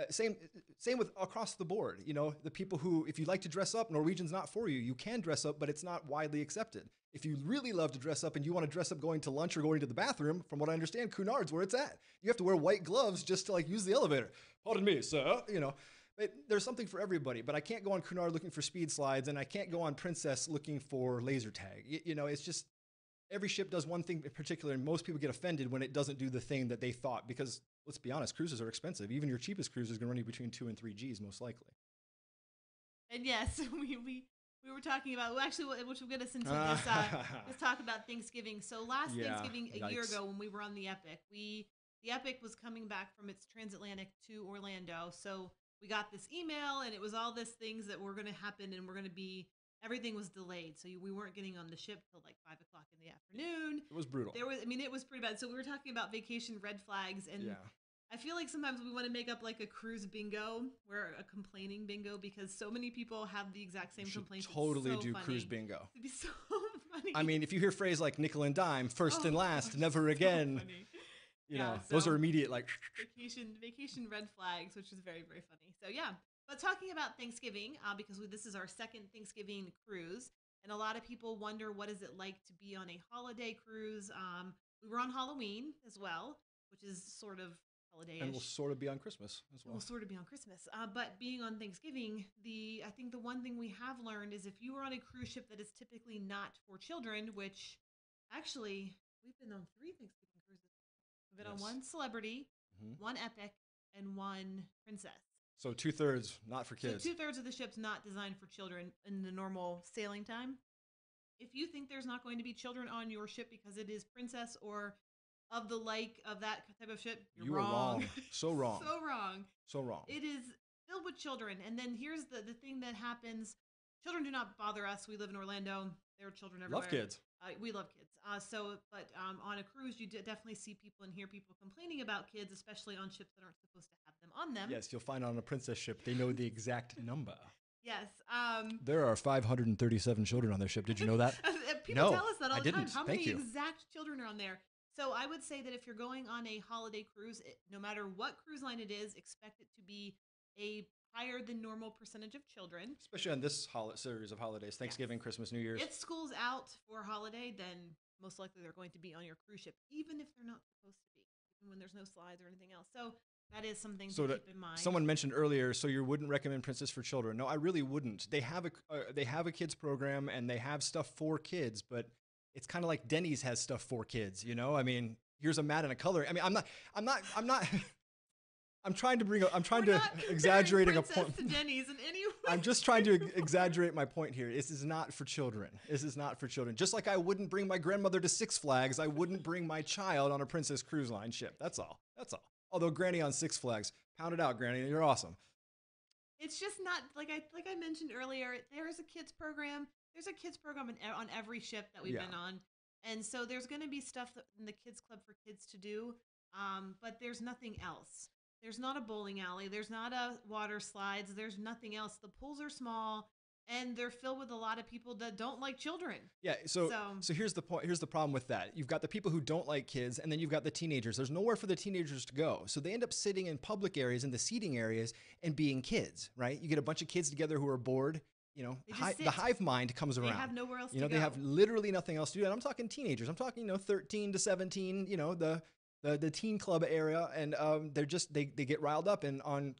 Same with across the board. The people who, if you like to dress up, Norwegian's not for you. You can dress up, but it's not widely accepted. If you really love to dress up and you want to dress up going to lunch or going to the bathroom, from what I understand, Cunard's where it's at. You have to wear white gloves just to use the elevator. Pardon me, sir. There's something for everybody, but I can't go on Cunard looking for speed slides, and I can't go on Princess looking for laser tag. It's just every ship does one thing in particular, and most people get offended when it doesn't do the thing that they thought, because let's be honest, cruises are expensive. Even your cheapest cruise is going to run you between 2 and 3 Gs, most likely. And yes, we were talking about, which will get us into this, let's talk about Thanksgiving. So last Thanksgiving a year ago when we were on the Epic, the Epic was coming back from its transatlantic to Orlando. So we got this email, and it was all these things that were going to happen, and everything was delayed. So we weren't getting on the ship till like 5 o'clock in the afternoon. It was brutal. It was pretty bad. So we were talking about vacation red flags, and I feel like sometimes we want to make up like a cruise bingo, where a complaining bingo, because so many people have the exact same complaints. Totally do cruise bingo. It'd be so funny. I mean, if you hear a phrase like nickel and dime, first and last, never again. So those are immediate vacation red flags, which is very, very funny. So but talking about Thanksgiving, because this is our second Thanksgiving cruise, and a lot of people wonder, what is it like to be on a holiday cruise? We were on Halloween as well, which is sort of holiday-ish. And we'll sort of be on Christmas as well. But being on Thanksgiving, I think the one thing we have learned is if you are on a cruise ship that is typically not for children, which actually we've been on 3 Thanksgiving cruises. We've been on 1 Celebrity, 1 Epic, and 1 Princess. So 2/3 not for kids. So 2/3 of the ship's not designed for children in the normal sailing time. If you think there's not going to be children on your ship because it is Princess or of the like of that type of ship, you're wrong. So wrong. So wrong. It is filled with children. And then here's the thing that happens. Children do not bother us. We live in Orlando. There are children everywhere. Love kids. We love kids. But on a cruise, you definitely see people and hear people complaining about kids, especially on ships that aren't supposed to have them on them. Yes, you'll find on a Princess ship, they know the exact number. Yes. There are 537 children on their ship. Did you know that? People tell us that all the time. How Thank many you. exact children are on there? So I would say that if you're going on a holiday cruise, no matter what cruise line it is, expect it to be a higher than normal percentage of children. Especially on this series of holidays, Thanksgiving, Christmas, New Year's. If school's out for a holiday, then most likely they're going to be on your cruise ship, even if they're not supposed to be, even when there's no slides or anything else. So that is something to keep in mind. Someone mentioned earlier, so you wouldn't recommend Princess for children. No, I really wouldn't. They have a kids program, and they have stuff for kids, but it's kind of like Denny's has stuff for kids, I mean, here's a mat and a color. I mean, I'm not I'm trying to exaggerating a point. To Denny's in any way. I'm just trying to exaggerate my point here. This is not for children. Just like I wouldn't bring my grandmother to Six Flags, I wouldn't bring my child on a Princess Cruise Line ship. That's all. Although Granny on Six Flags, pound it out, Granny. You're awesome. It's just not like I mentioned earlier. There is a kids program. there's a kids program on every ship that we've been on, and so there's going to be stuff in the kids club for kids to do, but there's nothing else. There's not a bowling alley. There's not a water slides. There's nothing else. The pools are small, and they're filled with a lot of people that don't like children. Yeah. So here's the point. Here's the problem with that. You've got the people who don't like kids, and then you've got the teenagers. There's nowhere for the teenagers to go. So they end up sitting in public areas, in the seating areas, and being kids, right? You get a bunch of kids together who are bored. You know, the hive mind comes around. They have nowhere else to go. They have literally nothing else to do. And I'm talking teenagers. I'm talking, 13 to 17, the teen club area. And they're just, they get riled up. And on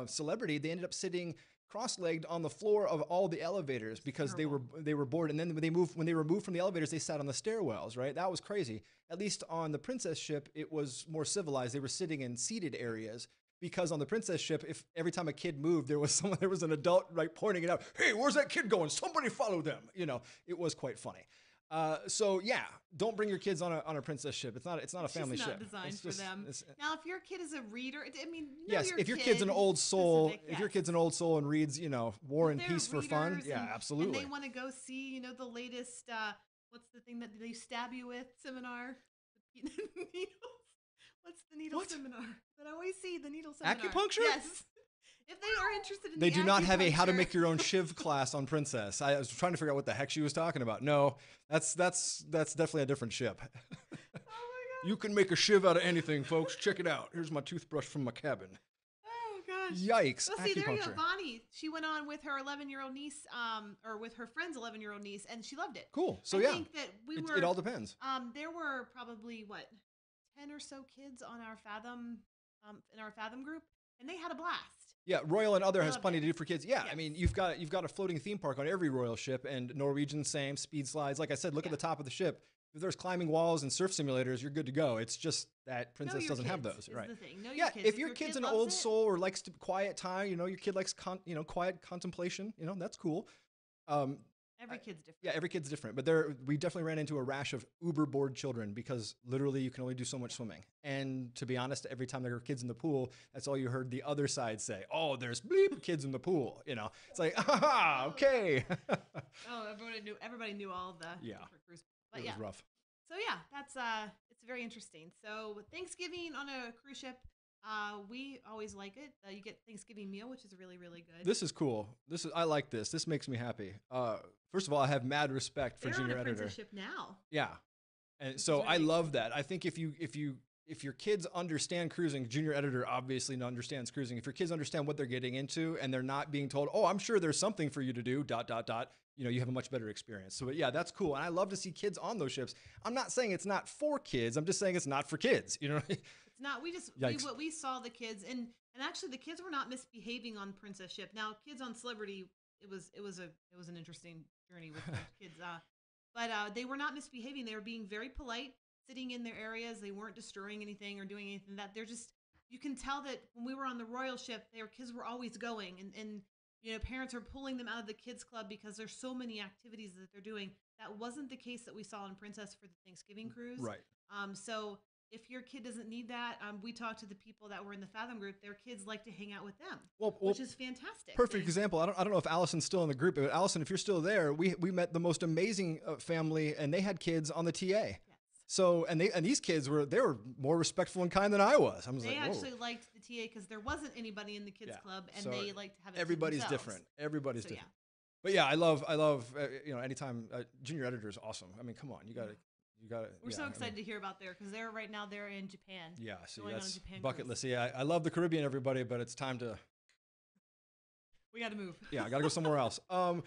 Celebrity, they ended up sitting cross-legged on the floor of all the elevators because they were bored. And then when they were moved from the elevators, they sat on the stairwells, right? That was crazy. At least on the Princess ship, it was more civilized. They were sitting in seated areas. Because on the Princess ship, if every time a kid moved, there was an adult right pointing it out. Hey, where's that kid going? Somebody follow them. It was quite funny. So yeah, don't bring your kids on a Princess ship. It's not a family ship. It's not designed for them. Now, if your kid is a reader, yes, if your kid's an old soul, and reads, War and Peace for fun, yeah, absolutely. And they want to go see, the latest, what's the thing that they stab you with seminar? The needles. What's the needle seminar that I always see? The needle seminar. Acupuncture? Yes. If they are interested in they do not have a how to make your own shiv class on Princess. I was trying to figure out what the heck she was talking about. No, that's definitely a different ship. Oh my God. You can make a shiv out of anything, folks. Check it out. Here's my toothbrush from my cabin. Oh gosh. Yikes. Well, see, there you go. Bonnie, she went on with her 11-year-old niece, or with her friend's 11-year-old niece, and she loved it. Cool. So I think that it all depends. There were probably 10 or so kids on our Fathom, in our Fathom group, and they had a blast. Yeah, Royal and Other has plenty to do for kids. Yeah, yes. I mean, you've got a floating theme park on every Royal ship, and Norwegian same, speed slides. Like I said, look at the top of the ship. If there's climbing walls and surf simulators, you're good to go. It's just that Princess doesn't have those, right? The thing. Know your kids. If your kid's an old soul or likes quiet time, your kid likes quiet contemplation, that's cool. Every kid's different. Yeah, every kid's different. But we definitely ran into a rash of uber bored children because literally you can only do so much swimming. And to be honest, every time there were kids in the pool, that's all you heard the other side say. Oh, there's bleep kids in the pool. It's like, okay. Oh, everybody knew all of the different cruise. But it was rough. So yeah, that's it's very interesting. So Thanksgiving on a cruise ship. We always like it. You get Thanksgiving meal, which is really, really good. This is cool. I like this. This makes me happy. First of all, I have mad respect for junior editor. Princess ship now. Yeah, and so really I love that. I think if your kids understand cruising, junior editor obviously understands cruising. If your kids understand what they're getting into and they're not being told, "Oh, I'm sure there's something for you to do," ... you have a much better experience. So yeah, that's cool. And I love to see kids on those ships. I'm not saying it's not for kids. I'm just saying it's not for kids. It's not. We saw the kids, and actually the kids were not misbehaving on Princess ship. Now, kids on Celebrity, it was an interesting journey with the kids. But they were not misbehaving. They were being very polite, sitting in their areas. They weren't destroying anything or doing anything. That they're just. You can tell that when we were on the Royal ship, their kids were always going, and parents are pulling them out of the kids club because there's so many activities that they're doing. That wasn't the case that we saw on Princess for the Thanksgiving cruise. Right. So if your kid doesn't need that, we talked to the people that were in the Fathom group. Their kids like to hang out with them, which is fantastic. Perfect example. I don't know if Allison's still in the group, but Allison, if you're still there, we met the most amazing family, and they had kids on the TA. Yes. So and these kids were more respectful and kind than I was. They actually liked the TA because there wasn't anybody in the kids club, and they liked to have it. Everybody's different. Everybody's different. Yeah. But yeah, I love anytime junior editor is awesome. I mean, come on, you got to. We're so excited to hear about they're right now. They're in Japan. Yeah, so that's bucket list. Yeah, I love the Caribbean, everybody, but it's time to. We got to move. Yeah, I got to go somewhere else. What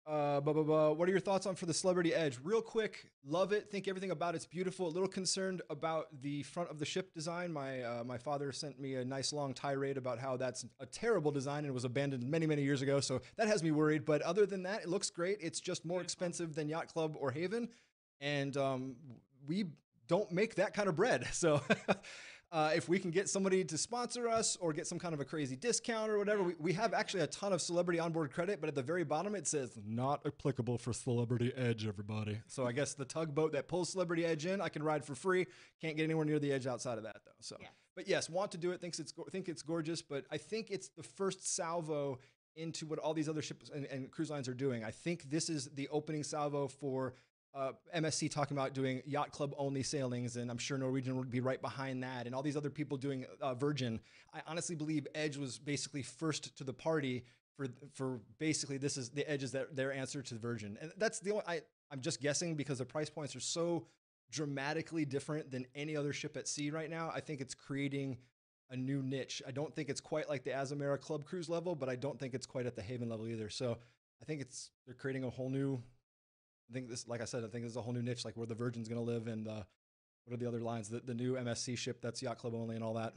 are your thoughts on for the Celebrity Edge? Real quick, love it. Think everything about it's beautiful. A little concerned about the front of the ship design. My father sent me a nice long tirade about how that's a terrible design and was abandoned many, many years ago. So that has me worried. But other than that, it looks great. It's just more expensive than Yacht Club or Haven. And we don't make that kind of bread. So if we can get somebody to sponsor us or get some kind of a crazy discount or whatever, we have actually a ton of celebrity onboard credit, but at the very bottom it says not applicable for Celebrity Edge, everybody. So I guess the tugboat that pulls Celebrity Edge in, I can ride for free. Can't get anywhere near the edge outside of that though. So, But yes, want to do it. Think it's gorgeous, but I think it's the first salvo into what all these other ships and cruise lines are doing. I think this is the opening salvo for MSC talking about doing yacht club only sailings, and I'm sure Norwegian would be right behind that, and all these other people doing Virgin. I honestly believe Edge was basically first to the party for basically this is the Edge is their answer to Virgin, and that's the only I'm just guessing because the price points are so dramatically different than any other ship at sea right now. I think it's creating a new niche. I don't think it's quite like the Azamara Club Cruise level, but I don't think it's quite at the Haven level either. So I think they're creating a whole new. I think this, like I said, I think there's a whole new niche, like where the Virgin's going to live, and what are the other lines? The new MSC ship that's yacht club only and all that.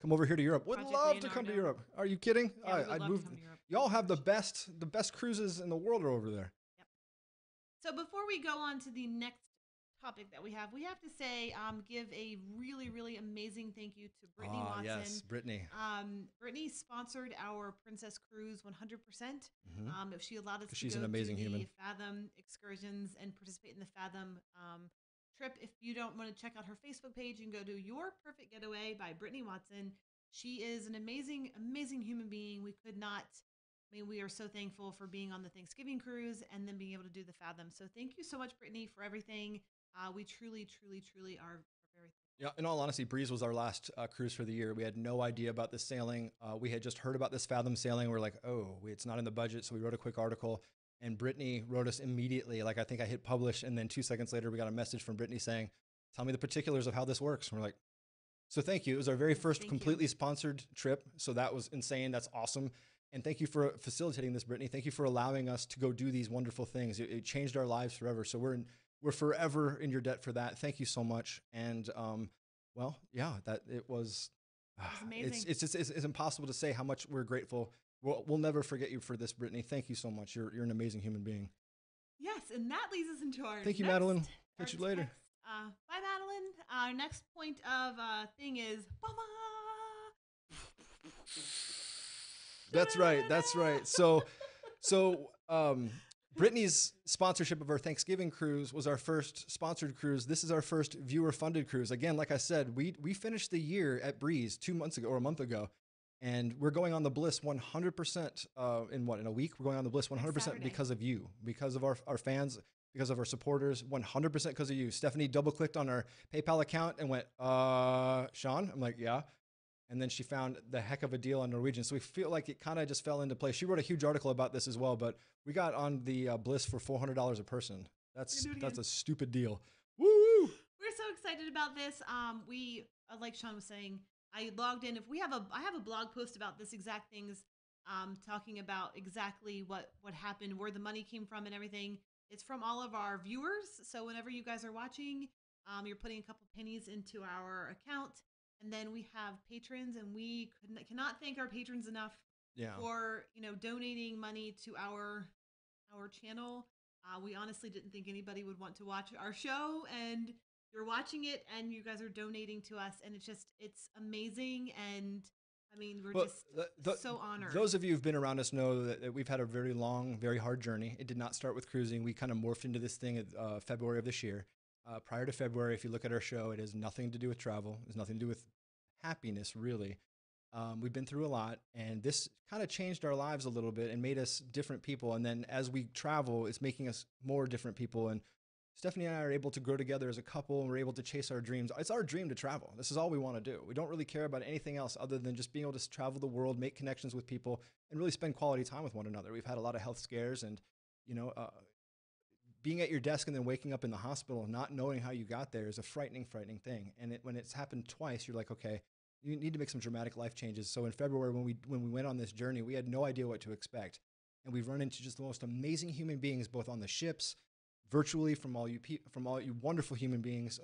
Come over here to Europe. Would Project love Leonardo. to come to Europe. Are you kidding? Yeah, we would I'd love move. to come to Europe. Y'all have the best cruises in the world are over there. Yep. So before we go on to the next topic that we have to say, give a really, really amazing thank you to Brittany Watson. Yes, Brittany. Brittany sponsored our Princess Cruise 100%. If she allowed us to She's go an amazing to the human. Fathom excursions and participate in the Fathom trip. If you don't want to check out her Facebook page, you can go to Your Perfect Getaway by Brittany Watson. She is an amazing, amazing human being. We are so thankful for being on the Thanksgiving cruise and then being able to do the Fathom. So thank you so much, Brittany, for everything. We truly, truly, truly are very thankful. Yeah, in all honesty, Breeze was our last cruise for the year. We had no idea about this sailing. We had just heard about this Fathom sailing. We're like, it's not in the budget. So we wrote a quick article, and Brittany wrote us immediately. Like, I think I hit publish, and then 2 seconds later, we got a message from Brittany saying, tell me the particulars of how this works. And we're like, so thank you. It was our very first completely sponsored trip. So that was insane. That's awesome. And thank you for facilitating this, Brittany. Thank you for allowing us to go do these wonderful things. It changed our lives forever. So we're forever in your debt for that. Thank you so much. And that it was amazing. It's impossible to say how much we're grateful. We'll never forget you for this, Brittany. Thank you so much. You're an amazing human being. Yes, and that leads us into our Thank you, Madeline. Catch you later. Bye, Madeline. Our next point of thing is That's right. So Brittany's sponsorship of our Thanksgiving cruise was our first sponsored cruise. This is our first viewer-funded cruise. Again, like I said, we finished the year at Breeze 2 months ago or a month ago, and we're going on the Bliss 100% in a week. We're going on the Bliss 100% because of you, because of our fans, because of our supporters, 100% because of you. Stephanie double-clicked on our PayPal account and went, Sean? I'm like, yeah. And then she found the heck of a deal on Norwegian. So we feel like it kind of just fell into place. She wrote a huge article about this as well, but we got on the Bliss for $400 a person. That's a stupid deal. Woo! We're so excited about this. We, like Sean was saying, I logged in. I have a blog post about this exact things, talking about exactly what happened, where the money came from and everything. It's from all of our viewers. So whenever you guys are watching, you're putting a couple pennies into our account. And then we have patrons, and we cannot thank our patrons enough for donating money to our channel. We honestly didn't think anybody would want to watch our show, and you're watching it, and you guys are donating to us, and it's amazing. And I mean, we're just so honored. Those of you who've been around us know that we've had a very long, very hard journey. It did not start with cruising. We kind of morphed into this thing in February of this year. Prior to February, if you look at our show, it has nothing to do with travel. It has nothing to do with happiness, really. We've been through a lot, and this kind of changed our lives a little bit and made us different people. And then as we travel, it's making us more different people. And Stephanie and I are able to grow together as a couple, and we're able to chase our dreams. It's our dream to travel. This is all we want to do. We don't really care about anything else other than just being able to travel the world, make connections with people, and really spend quality time with one another. We've had a lot of health scares, and being at your desk and then waking up in the hospital and not knowing how you got there is a frightening, frightening thing. And when it's happened twice, you're like, okay, you need to make some dramatic life changes. So in February, when we went on this journey, we had no idea what to expect. And we've run into just the most amazing human beings, both on the ships, virtually, from all you wonderful human beings,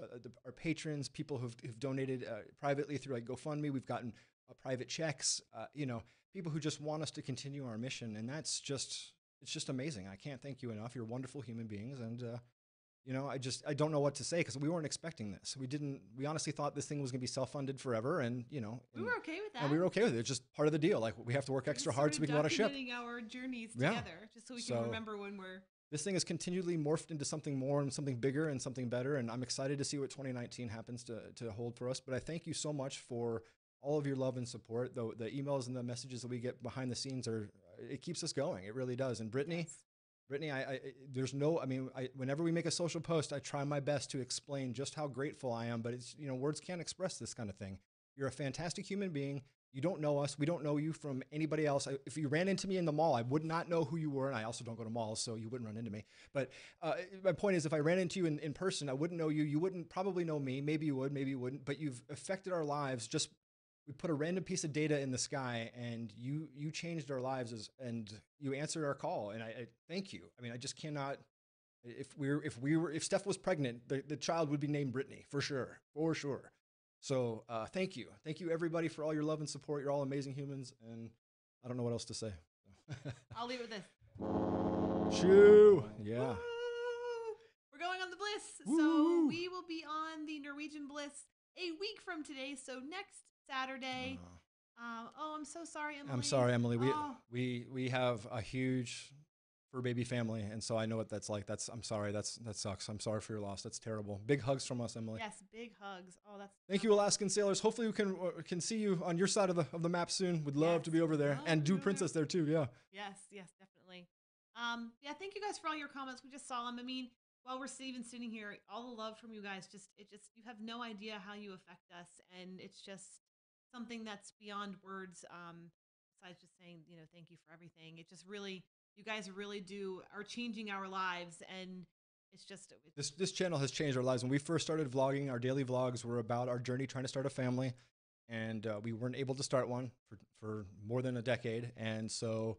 our patrons, people who've donated privately through like GoFundMe. We've gotten private checks, people who just want us to continue our mission. And it's just amazing. I can't thank you enough. You're wonderful human beings. And, I don't know what to say because we weren't expecting this. We honestly thought this thing was going to be self-funded forever. And, we were okay with that. And we were okay with it. It's just part of the deal. Like, we have to work extra hard so we can go on a ship. Documenting our journeys together, just so we can remember when we're... This thing has continually morphed into something more and something bigger and something better. And I'm excited to see what 2019 happens to hold for us. But I thank you so much for all of your love and support. The emails and the messages that we get behind the scenes it keeps us going. It really does. And Brittany, Yes. Brittany, whenever we make a social post, I try my best to explain just how grateful I am, but it's, words can't express this kind of thing. You're a fantastic human being. You don't know us. We don't know you from anybody else. If you ran into me in the mall, I would not know who you were. And I also don't go to malls, so you wouldn't run into me. But my point is, if I ran into you in person, I wouldn't know you. You wouldn't probably know me. Maybe you would, maybe you wouldn't. But you've affected our lives. We put a random piece of data in the sky, and you changed our lives, and you answered our call. And I thank you. I mean, I just cannot. If Steph was pregnant, the child would be named Brittany for sure, for sure. So thank you everybody for all your love and support. You're all amazing humans, and I don't know what else to say. I'll leave it with this. Shoo, yeah. Woo! We're going on the Bliss. Woo! So we will be on the Norwegian Bliss a week from today. So next Saturday. I'm so sorry, Emily. I'm sorry, Emily. We have a huge fur baby family, and so I know what that's like. I'm sorry. That sucks. I'm sorry for your loss. That's terrible. Big hugs from us, Emily. Yes, big hugs. Oh, that's. Thank you, Alaskan sailors. Hopefully, we can see you on your side of the map soon. Would love to be over there, and do Princess there too. Yeah. Yes, definitely. Yeah, thank you guys for all your comments. We just saw them. I mean, while we're even sitting here, all the love from you guys, you have no idea how you affect us, and it's just something that's beyond words. Besides just saying, thank you for everything. It just really, you guys really are changing our lives, and it's just this channel has changed our lives. When we first started vlogging, our daily vlogs were about our journey trying to start a family, and we weren't able to start one for more than a decade, and so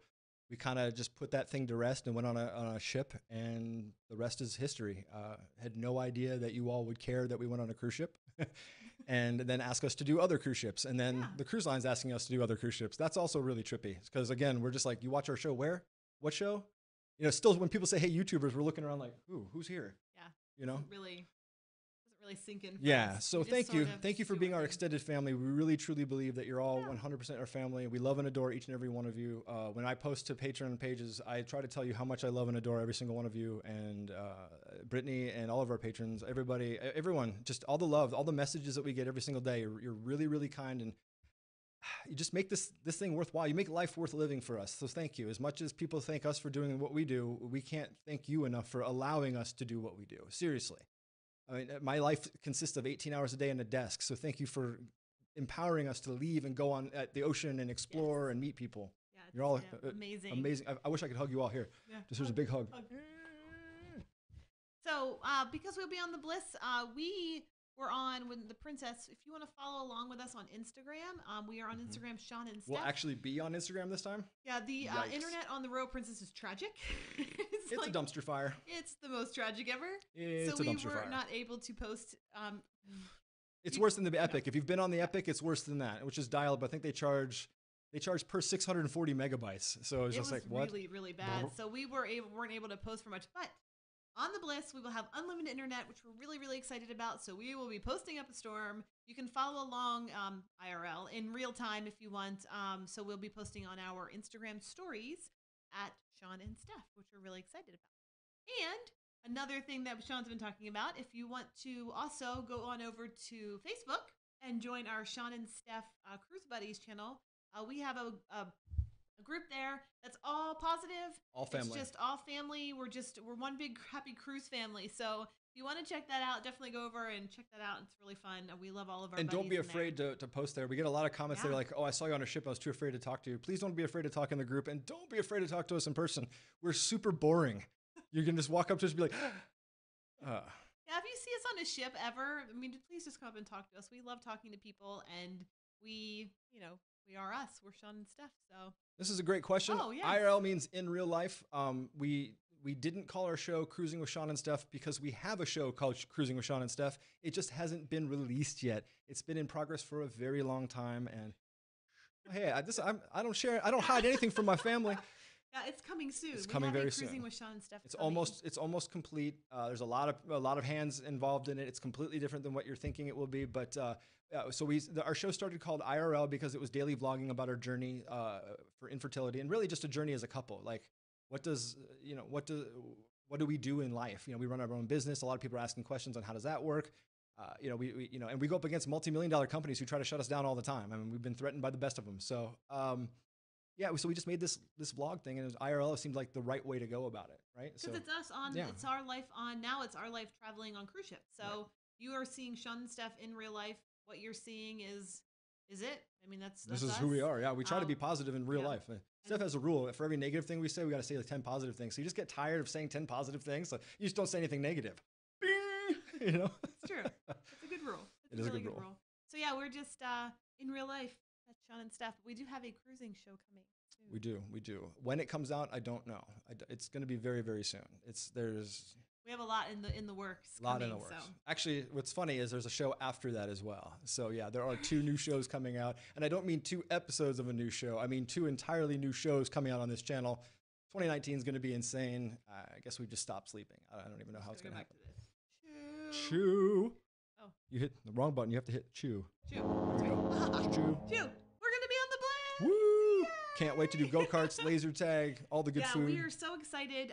we kind of just put that thing to rest and went on a ship, and the rest is history. Had no idea that you all would care that we went on a cruise ship. And then ask us to do other cruise ships. And then the cruise line's asking us to do other cruise ships. That's also really trippy. Because again, we're just like, you watch our show where? What show? Still when people say, hey, YouTubers, we're looking around like, who's here? Yeah. Doesn't really sink in. Yeah. So thank you. Thank you for being our extended family. We really, truly believe that you're all 100% our family. We love and adore each and every one of you. When I post to Patreon pages, I try to tell you how much I love and adore every single one of you, and Brittany and all of our patrons, everyone, just all the love, all the messages that we get every single day. You're really, really kind, and you just make this thing worthwhile. You make life worth living for us. So thank you. As much as people thank us for doing what we do, we can't thank you enough for allowing us to do what we do. Seriously. I mean, my life consists of 18 hours a day in a desk. So thank you for empowering us to leave and go on at the ocean and explore and meet people. Yeah, you're all amazing. Amazing. I wish I could hug you all here. Yeah. Just here's a big hug. So because we'll be on the Bliss, we were on with the Princess. If you want to follow along with us on Instagram, we are on Instagram, Sean and Stef. We'll actually be on Instagram this time? Yeah, the internet on the Royal Princess is tragic. It's like a dumpster fire. It's the most tragic ever. It's a dumpster fire. So we were not able to post. It's worse than the Epic. If you've been on the Epic, it's worse than that, which is dial-up. I think they charge per 640 megabytes. So it's just like, what? Really, really bad. So we weren't able to post for much, but on the Bliss, we will have unlimited internet, which we're really, really excited about. So we will be posting up a storm. You can follow along IRL in real time if you want. So we'll be posting on our Instagram stories at Sean and Stef, which we're really excited about. And another thing that Sean's been talking about, if you want to also go on over to Facebook and join our Sean and Stef Cruise Buddies channel, we have a group there that's all positive. All family. It's just all family. We're one big happy cruise family. So if you want to check that out, definitely go over and check that out. It's really fun. We love all of our And don't be buddies in afraid to post there. We get a lot of comments that are like, oh, I saw you on a ship. I was too afraid to talk to you. Please don't be afraid to talk in the group. And don't be afraid to talk to us in person. We're super boring. You can just walk up to us and be like, Yeah, if you see us on a ship ever, I mean, please just come up and talk to us. We love talking to people, and we are us. We're Sean and Stef. So this is a great question. Oh, yes. IRL means in real life. We didn't call our show Cruising with Sean and Stef because we have a show called Cruising with Sean and Stef. It just hasn't been released yet. It's been in progress for a very long time. And hey, I don't hide anything from my family. Yeah, it's coming soon. It's coming very Cruising soon. with Sean and Stef. It's almost complete. There's a lot of hands involved in it. It's completely different than what you're thinking it will be. But so our show started called IRL because it was daily vlogging about our journey for infertility, and really just a journey as a couple. Like, what do we do in life? We run our own business. A lot of people are asking questions on how does that work. And we go up against multi-million-dollar companies who try to shut us down all the time. I mean, we've been threatened by the best of them. So yeah, so we just made this vlog thing, and it was IRL seemed like the right way to go about it, right? Because it's us on, yeah. it's our life on, now it's our life traveling on cruise ships. So Right. you are seeing Sean and Steph in real life. What you're seeing is it. I mean, that's This is us. who we are. Yeah, we try to be positive in real yeah. life. Steph has a rule. For every negative thing we say, we got to say like 10 positive things. So you just get tired of saying 10 positive things. So you just don't say anything negative. You know? It's true. It's a good rule. It's It is really a good rule. So yeah, we're just in real life. That's Sean and Steph. We do have a cruising show coming soon. We do. When it comes out, I don't know. It's going to be very, very soon. We have a lot in the works. A lot coming, in the works. So. Actually, what's funny is there's a show after that as well. So yeah, there are 2 new shows coming out, and I don't mean 2 episodes of a new show. I mean 2 entirely new shows coming out on this channel. 2019 is going to be insane. I guess we just stopped sleeping. I don't even know how it's going to happen. Chew. Oh, you hit the wrong button. You have to hit chew. Chew. There we go. Chew. Chew. We're gonna be on the blast. Woo! Yay! Can't wait to do go-karts, laser tag, all the good food. Yeah, we are so excited.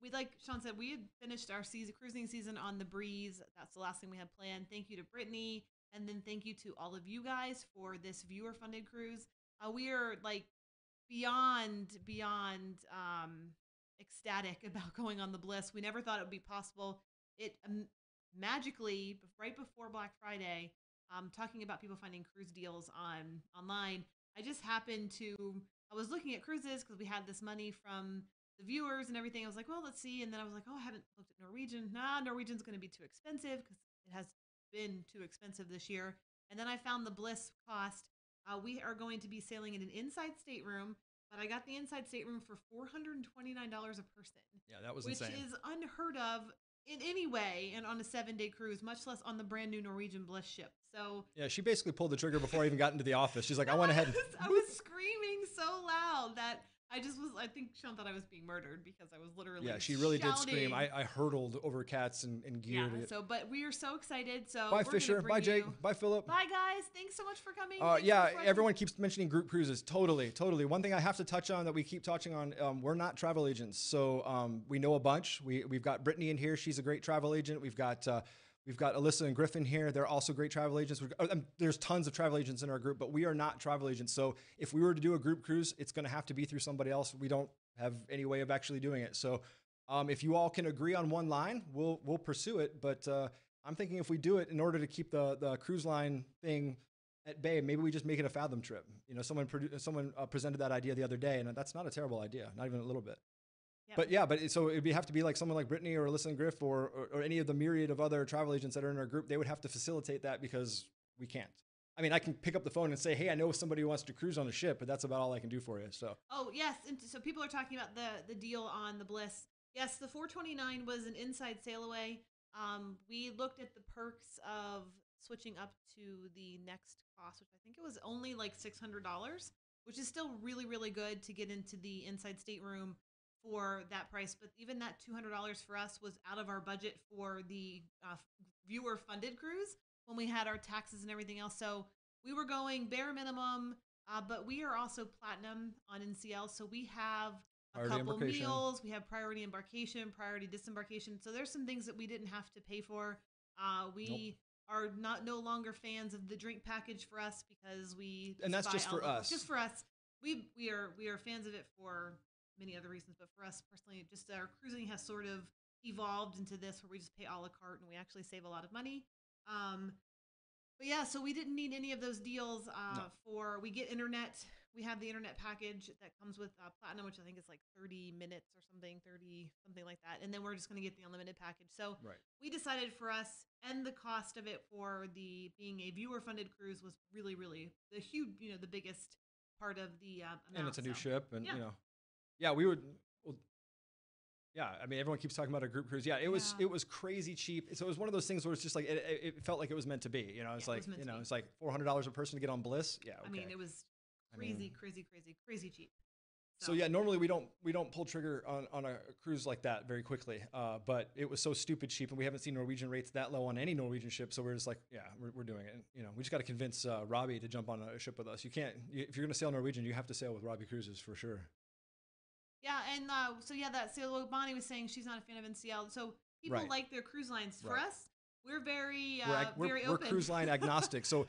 We, like Sean said, we had finished our cruising season on the Breeze. That's the last thing we had planned. Thank you to Brittany, and then thank you to all of you guys for this viewer-funded cruise. We are like beyond ecstatic about going on the Bliss. We never thought it would be possible. It magically, right before Black Friday, talking about people finding cruise deals online, I just happened to, I was looking at cruises because we had this money from the viewers and everything. I was like, well, let's see. And then I was like, oh, I haven't looked at Norwegian. Nah, Norwegian's going to be too expensive because it has been too expensive this year. And then I found the Bliss cost. We are going to be sailing in an inside stateroom, but I got the inside stateroom for $429 a person. Yeah, that was which insane. Which is unheard of in any way and on a 7-day cruise, much less on the brand new Norwegian Bliss ship. So yeah, she basically pulled the trigger before I even got into the office. She's like, I went ahead. I was screaming so loud that I think Sean thought I was being murdered because I was literally she really shouting. did scream. I hurtled over cats and gear. Yeah, but we are so excited. So bye, Fisher. Bye, Jake. Bye, Philip. Bye, guys. Thanks so much for coming. Yeah, everyone keeps mentioning group cruises. Totally. One thing I have to touch on that we keep touching on, we're not travel agents. So we know a bunch. We've got Brittany in here. She's a great travel agent. We've got Alyssa and Griffin here. They're also great travel agents. There's tons of travel agents in our group, but we are not travel agents. So if we were to do a group cruise, it's going to have to be through somebody else. We don't have any way of actually doing it. So if you all can agree on one line, we'll pursue it. But I'm thinking if we do it in order to keep the cruise line thing at bay, maybe we just make it a Fathom trip. You know, someone presented that idea the other day, and that's not a terrible idea, not even a little bit. Yep. So it'd have to be like someone like Brittany or Alyssa and Griff or any of the myriad of other travel agents that are in our group. They would have to facilitate that because we can't. I mean, I can pick up the phone and say, hey, I know somebody who wants to cruise on a ship, but that's about all I can do for you. So. Oh, yes. And so people are talking about the deal on the Bliss. Yes, the $429 was an inside sail away. We looked at the perks of switching up to the next cost, which I think it was only like $600, which is still really, really good to get into the inside stateroom for that price. But even that $200 for us was out of our budget for the viewer funded cruise when we had our taxes and everything else. So we were going bare minimum, but we are also platinum on NCL. So we have a couple meals, we have priority embarkation, priority disembarkation. So there's some things that we didn't have to pay for. We are no longer fans of the drink package for us because and that's just for us. Just for us. We are fans of it for many other reasons, but for us personally, just our cruising has sort of evolved into this where we just pay a la carte and we actually save a lot of money. But yeah, so we didn't need any of those deals we get internet. We have the internet package that comes with Platinum, which I think is like 30 minutes or something like that. And then we're just going to get the unlimited package. So we decided for us, and the cost of it for the being a viewer funded cruise was really, really the huge, the biggest part of the amount. And it's a new ship, and we would. Well, yeah, I mean, everyone keeps talking about a group cruise. Yeah, it was crazy cheap. So it was one of those things where it's just like it felt like it was meant to be. It's like it's like $400 a person to get on Bliss. Yeah, okay. I mean, it was crazy cheap. So yeah, normally we don't pull trigger on a cruise like that very quickly. But it was so stupid cheap, and we haven't seen Norwegian rates that low on any Norwegian ship. So we're just like, yeah, we're doing it. We just got to convince Robbie to jump on a ship with us. You can't if you're gonna sail Norwegian, you have to sail with Robbie Cruises for sure. Yeah, and that Bonnie was saying she's not a fan of NCL. So people like their cruise lines. For us, we're very very open. We're cruise line agnostic. So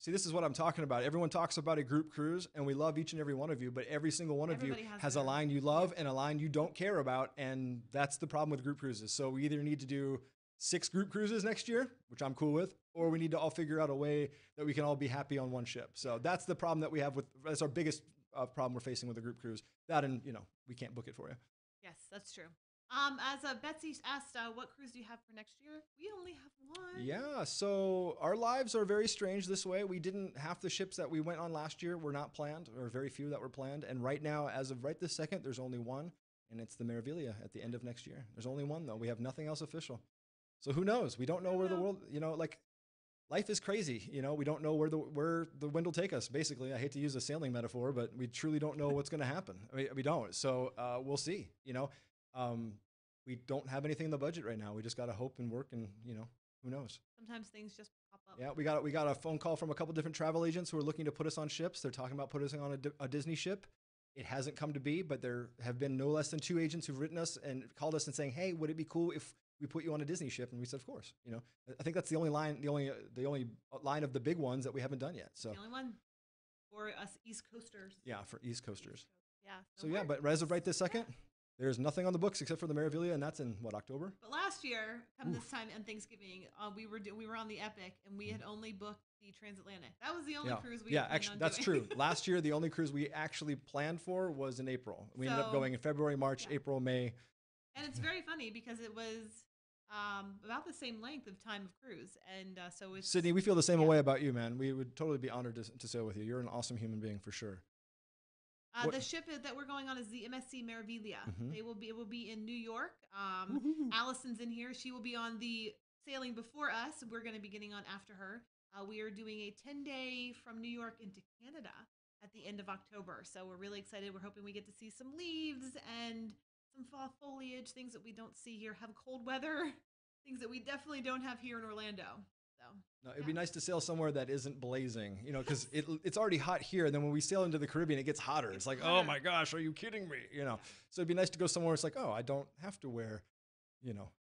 See, this is what I'm talking about. Everyone talks about a group cruise, and we love each and every one of you, but every single one of you Everybody has a their- line you love and a line you don't care about, and that's the problem with group cruises. So we either need to do 6 group cruises next year, which I'm cool with, or we need to all figure out a way that we can all be happy on one ship. So that's the problem that we have that's our biggest problem we're facing with a group cruise. That and, we can't book it for you. Yes, that's true. As Betsy asked, what cruise do you have for next year? We only have one. Yeah, so our lives are very strange this way. We didn't, half the ships that we went on last year were not planned, or very few that were planned. And right now, as of right this second, there's only one, and it's the Meraviglia at the end of next year. There's only one, though. We have nothing else official. So who knows? We don't know where the world, life is crazy. We don't know where the wind will take us, basically. I hate to use a sailing metaphor, but we truly don't know what's going to happen. We don't. So we'll see, we don't have anything in the budget right now. We just got to hope and work, and, who knows? Sometimes things just pop up. Yeah, we got a phone call from a couple different travel agents who are looking to put us on ships. They're talking about putting us on a Disney ship. It hasn't come to be, but there have been no less than 2 agents who've written us and called us and saying, "Hey, would it be cool if we put you on a Disney ship?" And we said, "Of course." I think that's the only line of the big ones that we haven't done yet. So The only one for us East Coasters. yeah, for East Coasters. Yeah. So yeah, but as of right this second, there's nothing on the books except for the Meraviglia, and that's in October? But last year, this time on Thanksgiving, we were on the Epic, and we had only booked the Transatlantic. That was the only cruise we. Yeah, had actually, on that's doing. true. Last year, the only cruise we actually planned for was in April. We ended up going in February, March, April, May. And it's very funny because it was about the same length of time of cruise, and so it's Sydney, we feel the same way about you, man. We would totally be honored to sail with you. You're an awesome human being for sure. The ship that we're going on is the MSC Meraviglia. Mhm. It will be in New York. Allison's in here. She will be on the sailing before us. We're going to be getting on after her. We are doing a 10-day from New York into Canada at the end of October. So we're really excited. We're hoping we get to see some leaves and some fall foliage, things that we don't see here. Have cold weather, things that we definitely don't have here in Orlando. So No, it'd be nice to sail somewhere that isn't blazing, because it's already hot here. And then when we sail into the Caribbean, it gets hotter. It's like, oh my gosh, are you kidding me? So it'd be nice to go somewhere. It's like, oh, I don't have to wear,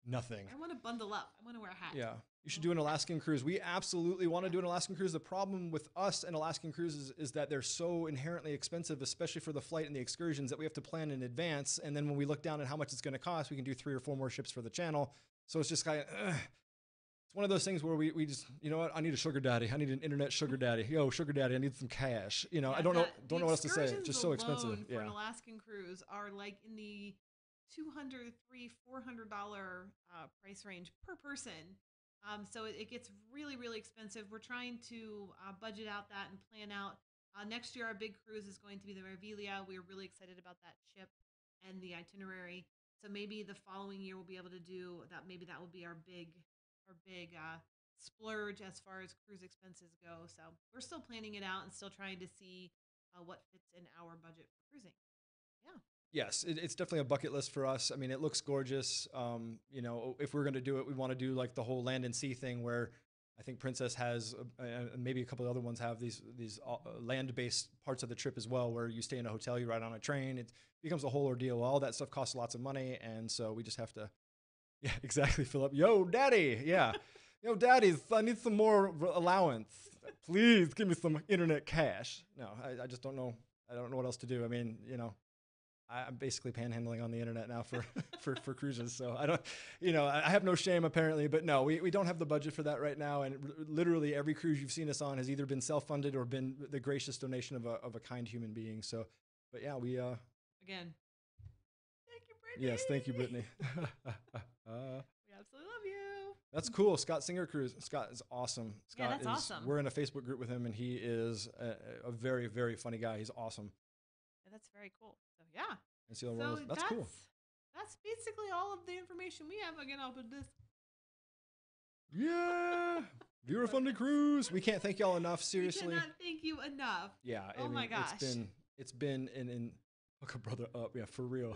nothing. I want to bundle up. I want to wear a hat. Yeah. You should do an Alaskan cruise. We absolutely want to do an Alaskan cruise. The problem with us and Alaskan cruises is that they're so inherently expensive, especially for the flight and the excursions, that we have to plan in advance. And then when we look down at how much it's going to cost, we can do 3 or 4 more ships for the channel. So it's just kind of, it's one of those things where we just, you know what? I need a sugar daddy. I need an internet sugar daddy. Yo, sugar daddy, I need some cash. I don't know what else to say. It's just so expensive. For an Alaskan cruise are like in the $200, $300, $400 price range per person. So it gets really, really expensive. We're trying to budget out that and plan out. Next year, our big cruise is going to be the Meraviglia. We're really excited about that ship and the itinerary. So maybe the following year we'll be able to do that. Maybe that will be our big splurge as far as cruise expenses go. So we're still planning it out and still trying to see what fits in our budget for cruising. Yeah. Yes, it's definitely a bucket list for us. I mean, it looks gorgeous. If we're going to do it, we want to do like the whole land and sea thing where I think Princess has, maybe a couple of other ones have these land-based parts of the trip as well, where you stay in a hotel, you ride on a train. It becomes a whole ordeal. All that stuff costs lots of money, and so we just have to, yeah, exactly, fill up. Yo, daddy, yeah. Yo, daddy, I need some more allowance. Please give me some internet cash. No, I just don't know. I don't know what else to do. I mean, I'm basically panhandling on the internet now for cruises. So I don't, I have no shame apparently, but no, we don't have the budget for that right now. And literally every cruise you've seen us on has either been self-funded or been the gracious donation of a kind human being. So, but yeah, we, again, thank you, Brittany. Yes. Thank you, Brittany. We absolutely love you. That's cool. Scott Singer Cruise. Scott is awesome. Scott that's awesome. We're in a Facebook group with him and he is a very, very funny guy. He's awesome. Yeah, that's very cool. So yeah. That's cool. That's basically all of the information we have. Again, I'll put this. Yeah. Viewer funded cruise. We can't thank y'all enough. Seriously. We cannot thank you enough. Yeah. My gosh. It's been hook a brother up. Yeah, for real.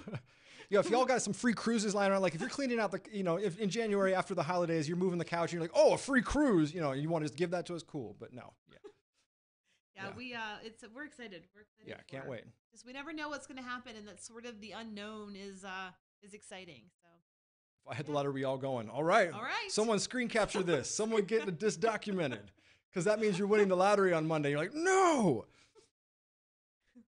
Yeah, if y'all got some free cruises lying around, like if you're cleaning out if in January after the holidays, you're moving the couch and you're like, oh, a free cruise, you want to just give that to us, cool. But no. Yeah. We're excited. We're excited. Yeah, can't wait. Because we never know what's going to happen, and that sort of the unknown is exciting. So if I had the letter, we all going. All right. All right. Someone screen capture this. Someone get this documented. because that means you're winning the lottery on Monday. You're like, no.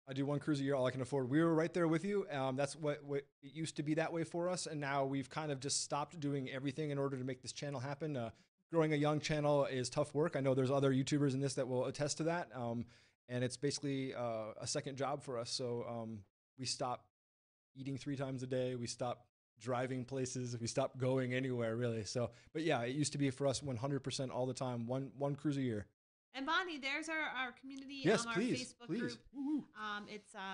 I do one cruise a year, all I can afford. We were right there with you. That's what it used to be that way for us, and now we've kind of just stopped doing everything in order to make this channel happen. Growing a young channel is tough work. I know there's other YouTubers in this that will attest to that, and it's basically a second job for us. So we stopped eating 3 times a day. We stopped driving places. We stopped going anywhere, really. So, but yeah, it used to be for us 100% all the time, one cruise a year. And Bonnie, there's our community, Yes, our please, Facebook please. group. Woo-hoo.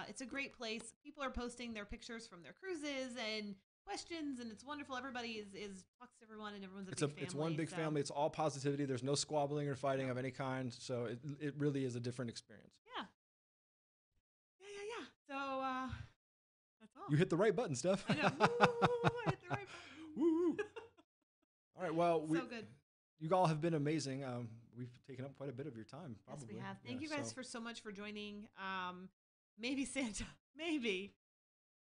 It's a great place. People are posting their pictures from their cruises and questions, and it's wonderful. Everybody is talks to everyone, and everyone's a big family. It's one big family. It's all positivity. There's no squabbling or fighting of any kind. So it really is a different experience. Yeah. So that's all. You hit the right button, Steph. I know. Woo, I hit the right button. Woo. All right. Well, So good. You all have been amazing. We've taken up quite a bit of your time. Probably. Yes, we have. Thank you guys for so much for joining. Maybe Santa. Maybe.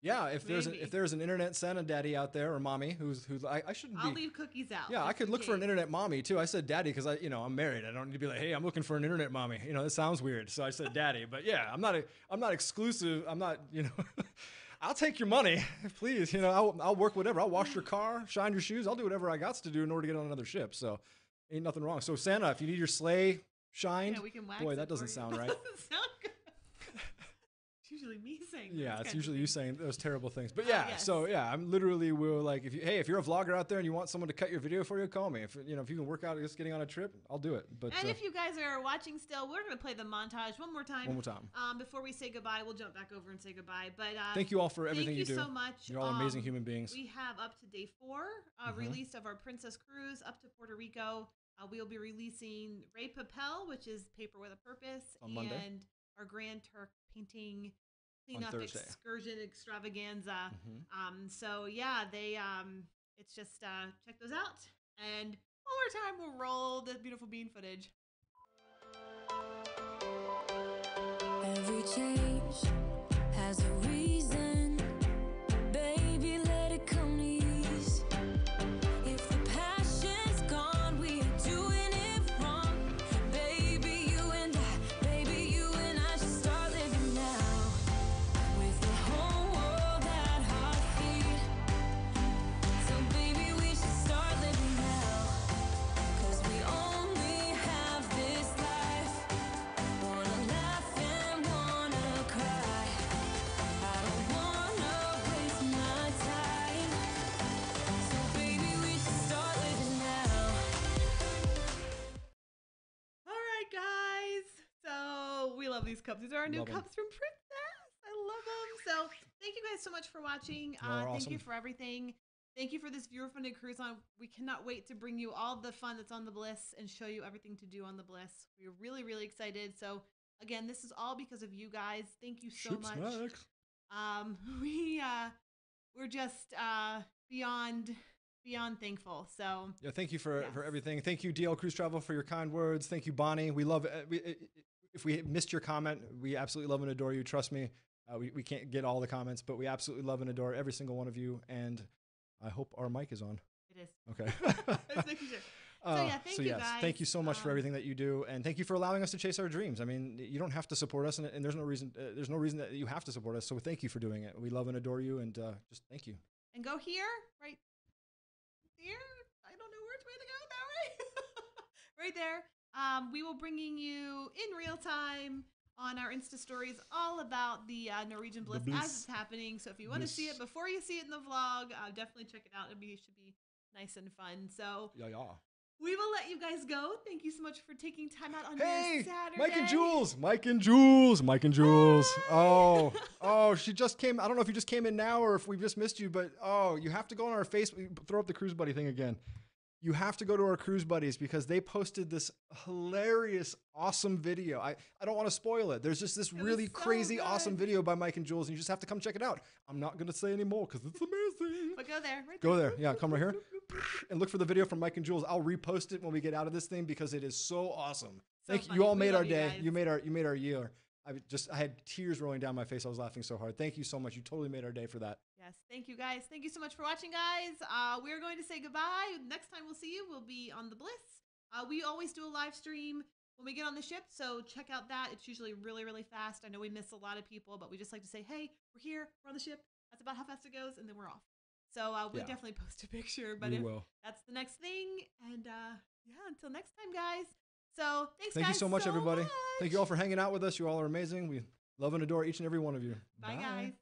Yeah, if there's an internet Santa daddy out there or mommy who's I shouldn't be. I'll leave cookies out. Yeah, I could look for an internet mommy too. I said daddy because I'm married. I don't need to be like, hey, I'm looking for an internet mommy. That sounds weird. So I said daddy. But yeah, I'm not exclusive. I'm not. I'll take your money, please. I'll work whatever. I'll wash your car, shine your shoes. I'll do whatever I got to do in order to get on another ship. So ain't nothing wrong. So Santa, if you need your sleigh shined, we can wax boy, it that doesn't for you. sound right. Doesn't sound good. It's usually me saying. Yeah, those it's kinds usually of you things. saying those terrible things. But yeah, yes. so yeah, I'm literally will like if you're a vlogger out there and you want someone to cut your video for you, call me. If you can work out just getting on a trip, I'll do it. But And if you guys are watching still, we're gonna play the montage one more time. one more time. Before we say goodbye, we'll jump back over and say goodbye. But Thank you all for everything you do. Thank you so much. You're all amazing human beings. We have up to day 4 release of our Princess Cruise up to Puerto Rico. We'll be releasing Ray Papel, which is Paper with a Purpose, On Monday. and our Grand Turk painting cleanup Thursday. excursion extravaganza. So yeah, they it's just check those out. And one more time, we'll roll the beautiful bean footage. Every change has a reason. Baby, let it come ease. If the passion's gone, we are doing it wrong. Baby, you and I should start living now. With the whole world at our feet. So baby, we should start living now. 'Cause we only have this life. Wanna laugh and wanna cry. I don't wanna waste my time. So baby, we should start living now. All right, guys. So we love these cups. These are our new Love 'em. cups from Princess. I love them. So thank you guys so much for watching. Y'all are Thank awesome. you for everything. Thank you for this viewer-funded cruise on. We cannot wait to bring you all the fun that's on the Bliss and show you everything to do on the Bliss. We're really, really excited. So again, this is all because of you guys. Thank you so Ship much. snacks. We're just beyond thankful. So Yeah, thank you for Yes. everything. Thank you, DL Cruise Travel, for your kind words. Thank you, Bonnie. We love it. If we missed your comment, we absolutely love and adore you. Trust me, we can't get all the comments, but we absolutely love and adore every single one of you. And I hope our mic is on. it is. Okay. Just making sure. So yeah, thank you yes, guys. thank you so much for everything that you do, and thank you for allowing us to chase our dreams. I mean, you don't have to support us, and there's no reason. There's no reason that you have to support us. So thank you for doing it. We love and adore you, and just thank you. And go here, right here. I don't know which way to go. That way, right there. We will bringing you in real time on our Insta stories all about the Norwegian Bliss, Bliss. as it's happening. So if you want to see it before you see it in the vlog, definitely check it out. It should be nice and fun. So Yeah. we will let you guys go. Thank you so much for taking time out on Hey, your Saturday. Mike and Jules. Hi. Oh, she just came. I don't know if you just came in now or if we've just missed you, but you have to go on our Facebook. Throw up the Cruise Buddy thing again. You have to go to our Cruise Buddies because they posted this hilarious, awesome video. I don't want to spoil it. There's just this really so crazy, good. awesome video by Mike and Jules, and you just have to come check it out. I'm not going to say any more because it's amazing. But go there. Right Go there. Yeah, come right here and look for the video from Mike and Jules. I'll repost it when we get out of this thing because it is so awesome. So Thank you. funny. You all We made love our you day. guys. You made our year. I had tears rolling down my face. I was laughing so hard. Thank you so much. You totally made our day for that. Yes, thank you guys. Thank you so much for watching, guys. We're going to say goodbye. Next time we'll see you, we'll be on the Bliss. We always do a live stream when we get on the ship. So check out that. It's usually really, really fast. I know we miss a lot of people, but we just like to say, hey, we're here. We're on the ship. That's about how fast it goes. And then we're off. So we'll definitely post a picture. But that's the next thing. And until next time, guys. So thanks, guys. Thank you so much, everybody. Much. Thank you all for hanging out with us. You all are amazing. We love and adore each and every one of you. Bye. Guys.